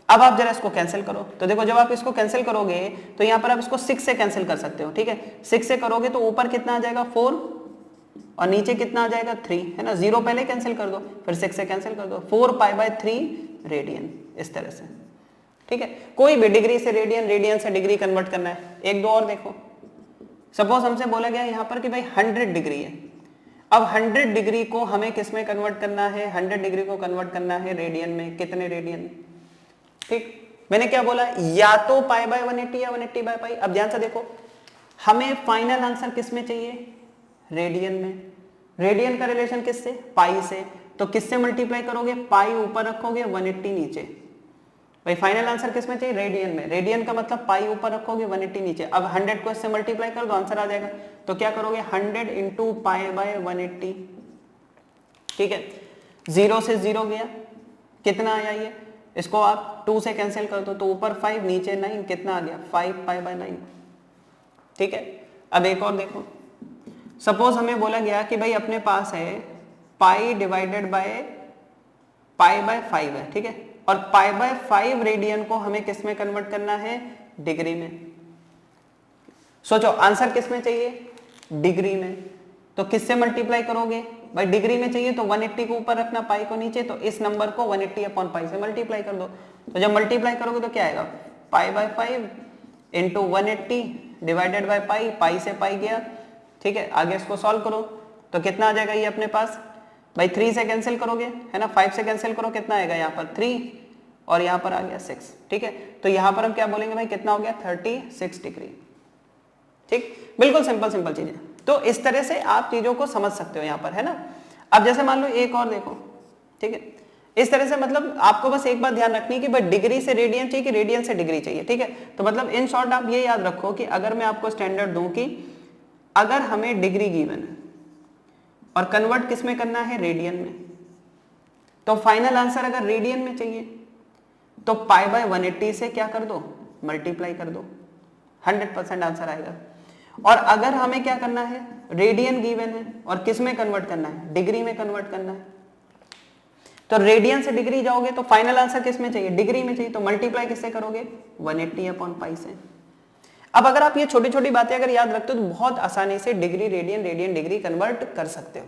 अब आप जरा इसको कैंसिल करो, तो देखो जब आप इसको कैंसिल करोगे तो यहां पर आप इसको 6 से कैंसिल कर सकते हो, ठीक है। 6 से करोगे तो ऊपर कितना आ जाएगा 4 और नीचे कितना आ जाएगा 3, है ना, 0 पहले कैंसिल कर दो, फिर 6 से कैंसिल कर दो, 4 पाई बाय 3 रेडियन, इस तरह से, ठीक है। कोई भी डिग्री से रेडियन, रेडियन से डिग्री कन्वर्ट करना है। एक दो और देखो, सपोज हमसे बोला गया यहाँ पर कि भाई 100 डिग्री है। अब 100 डिग्री को हमें किस में कन्वर्ट करना है, 100 डिग्री को कन्वर्ट करना है रेडियन में, कितने रेडियन, ठीक। मैंने क्या बोला, या तो पाई बाय 180 या 180 बाय पाई। अब ध्यान से देखो, हमें फाइनल आंसर किस में चाहिए, रेडियन में। रेडियन का रिलेशन किससे, पाई से, तो किससे मल्टीप्लाई करोगे, पाई ऊपर रखोगे, 180 नीचे। भाई फाइनल आंसर किस में चाहिए, रेडियन में। रेडियन का मतलब पाई ऊपर रखोगे, 180 नीचे। अब 100 को इससे मल्टीप्लाई कर दो, आंसर आ जाएगा। तो क्या करोगे, 100 इंटू पाई बाय 180, ठीक है। 0 से 0 गया, कितना आया ये, इसको आप 2 से कैंसिल कर दो, तो ऊपर 5 नीचे 9, कितना आ गया 5 पाई बाय 9, ठीक है। अब एक और देखो, सपोज हमें बोला गया कि भाई अपने पास है पाई डिवाइडेड बाय पाई बाय 5 है, ठीक है, और पाई बाय 5 रेडियन को हमें किस में कन्वर्ट करना है, डिग्री में। सोचो आंसर किस में चाहिए, डिग्री में, तो किससे मल्टीप्लाई करोगे, भाई डिग्री में चाहिए तो 180 को ऊपर रखना, पाई को नीचे, तो इस नंबर को 180 अपॉन पाई से मल्टीप्लाई कर दो। तो जब मल्टीप्लाई करोगे तो क्या आएगा, pi by 5 into 180 divided by pi, pi से पाई गया, ठीक है। आगे इसको सॉल्व करो तो कितना आ जाएगा ये अपने पास, भाई 3 से कैंसिल करोगे, है ना, 5 से कैंसिल करो, कितना आएगा यहाँ पर 3 और यहाँ पर आ गया 6, ठीक है। तो यहाँ पर हम क्या बोलेंगे भाई, कितना हो गया 36 डिग्री, ठीक। बिल्कुल सिंपल सिंपल चीजें। तो इस तरह से आप चीजों को समझ सकते हो यहाँ पर, है ना। अब जैसे मान लो एक और देखो, ठीक है, इस तरह से मतलब आपको बस एक बात ध्यान रखनी है कि भाई डिग्री से रेडियन चाहिए कि रेडियन से डिग्री चाहिए, ठीक है। तो मतलब इन शॉर्ट आप ये याद रखो कि अगर मैं आपको स्टैंडर्ड दूं कि अगर हमें डिग्री गिवन है और कन्वर्ट किस में करना है, रेडियन में, तो फाइनल आंसर अगर रेडियन में चाहिए तो पाई बाय 180 से क्या कर दो, मल्टीप्लाई कर दो, 100% आंसर आएगा। और अगर हमें क्या करना है, रेडियन गिवन है और किस में कन्वर्ट करना है, डिग्री में कन्वर्ट करना है, तो रेडियन से डिग्री जाओगे तो फाइनल आंसर किस में चाहिए, डिग्री में चाहिए, तो मल्टीप्लाई किससे करोगे, 180 अपॉन पाई से। अब अगर आप ये छोटी छोटी बातें अगर याद रखते हो तो बहुत आसानी से degree radian, radian degree convert कर सकते हो,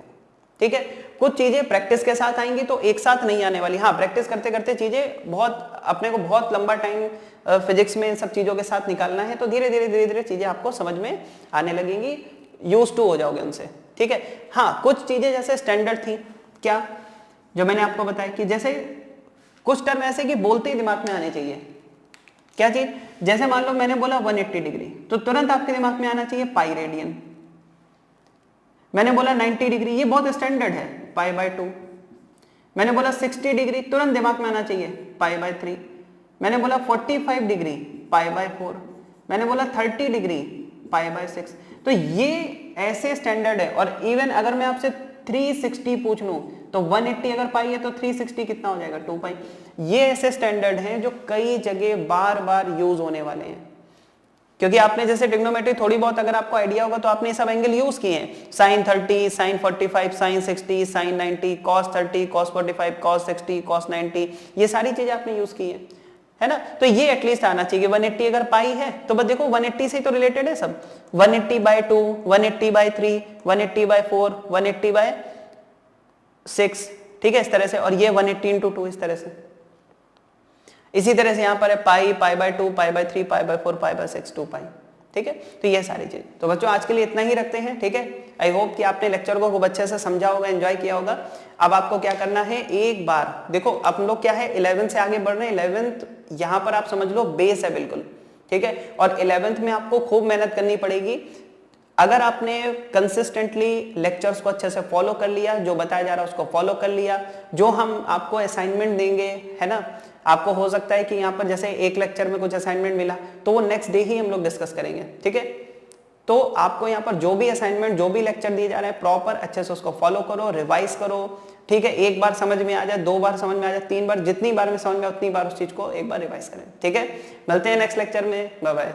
ठीक है। कुछ चीजें प्रैक्टिस के साथ आएंगी तो एक साथ नहीं आने वाली, हाँ प्रैक्टिस करते करते चीजें बहुत अपने को बहुत लंबा टाइम फिजिक्स में इन सब चीजों के साथ निकालना है, तो धीरे धीरे चीजें आपको समझ में आने लगेंगी, यूज टू हो जाओगे उनसे, ठीक है। हाँ कुछ चीजें जैसे स्टैंडर्ड थी, क्या जो मैंने आपको बताया कि जैसे कुछ टर्म ऐसे कि बोलते ही दिमाग में आने चाहिए, क्या चीज, जैसे मान लो मैंने बोला 180 डिग्री तो तुरंत आपके दिमाग में आना चाहिए पाई रेडियन। मैंने बोला 90 डिग्री, ये बहुत स्टैंडर्ड है, पाई बाय 2। मैंने बोला 60 डिग्री, तुरंत दिमाग में आना चाहिए पाई बाय 3। मैंने बोला 45 डिग्री, पाई बाय 4। मैंने बोला 30 डिग्री, पाई बाय 6। तो ये ऐसे स्टैंडर्ड है। और इवन अगर मैं आपसे 360 पूछ लूं तो 180 अगर पाई है तो 360 कितना हो जाएगा, 2 पाई। ये ऐसे स्टैंडर्ड हैं जो कई जगह बार बार यूज होने वाले हैं, क्योंकि आपने जैसे ट्रिग्नोमेट्री थोड़ी बहुत अगर आपको आइडिया होगा तो आपने ये सब एंगल यूज किए हैं, sine 30, sine 45, sine 60, sine 90, cos 30, cos 45, cos 60, cos 90, ये सारी चीजें आपने यूज की है ना। तो ये एटलीस्ट आना चाहिए। 180 अगर पाई है तो बस देखो 180 से तो रिलेटेड है सब, 180 बाय 2, 180 बाय 3, 180 बाय 4, 180 बाय 6, ठीक है, इस तरह से। और ये 180 इंटू 2 इस तरह से। इसी तरह से यहां पर है pi, pi by 2, pi by 3, pi by 4, pi by 6, 2 pi, ठीक है। तो ये सारी चीज, तो बच्चों आज के लिए इतना ही रखते हैं, ठीक है। आई होप कि आपने लेक्चर को खूब अच्छे से समझा होगा, एंजॉय किया होगा। अब आपको क्या करना है, एक बार देखो अब हम लोग क्या है 11th से आगे बढ़ रहे हैं। 11th यहां पर आप समझ लो बेस है बिल्कुल, ठीक है। और 11th में आपको खूब मेहनत करनी पड़ेगी। अगर आपने कंसिस्टेंटली लेक्चर्स को अच्छे से फॉलो कर लिया, जो बताया जा रहा है उसको फॉलो कर लिया, जो हम आपको असाइनमेंट देंगे, है ना, आपको हो सकता है कि यहाँ पर जैसे एक लेक्चर में कुछ असाइनमेंट मिला तो वो नेक्स्ट डे ही हम लोग डिस्कस करेंगे, ठीक है। तो आपको यहाँ पर जो भी असाइनमेंट, जो भी लेक्चर दिए जा रहे हैं, प्रॉपर अच्छे से उसको फॉलो करो, रिवाइज करो, ठीक है। एक बार समझ में आ जाए, 2 बार समझ में आ जाए, 3 बार, जितनी बार में समझ में उतनी बार उस चीज को एक बार रिवाइज करें, ठीक है। मिलते हैं नेक्स्ट लेक्चर में, बाय बाय।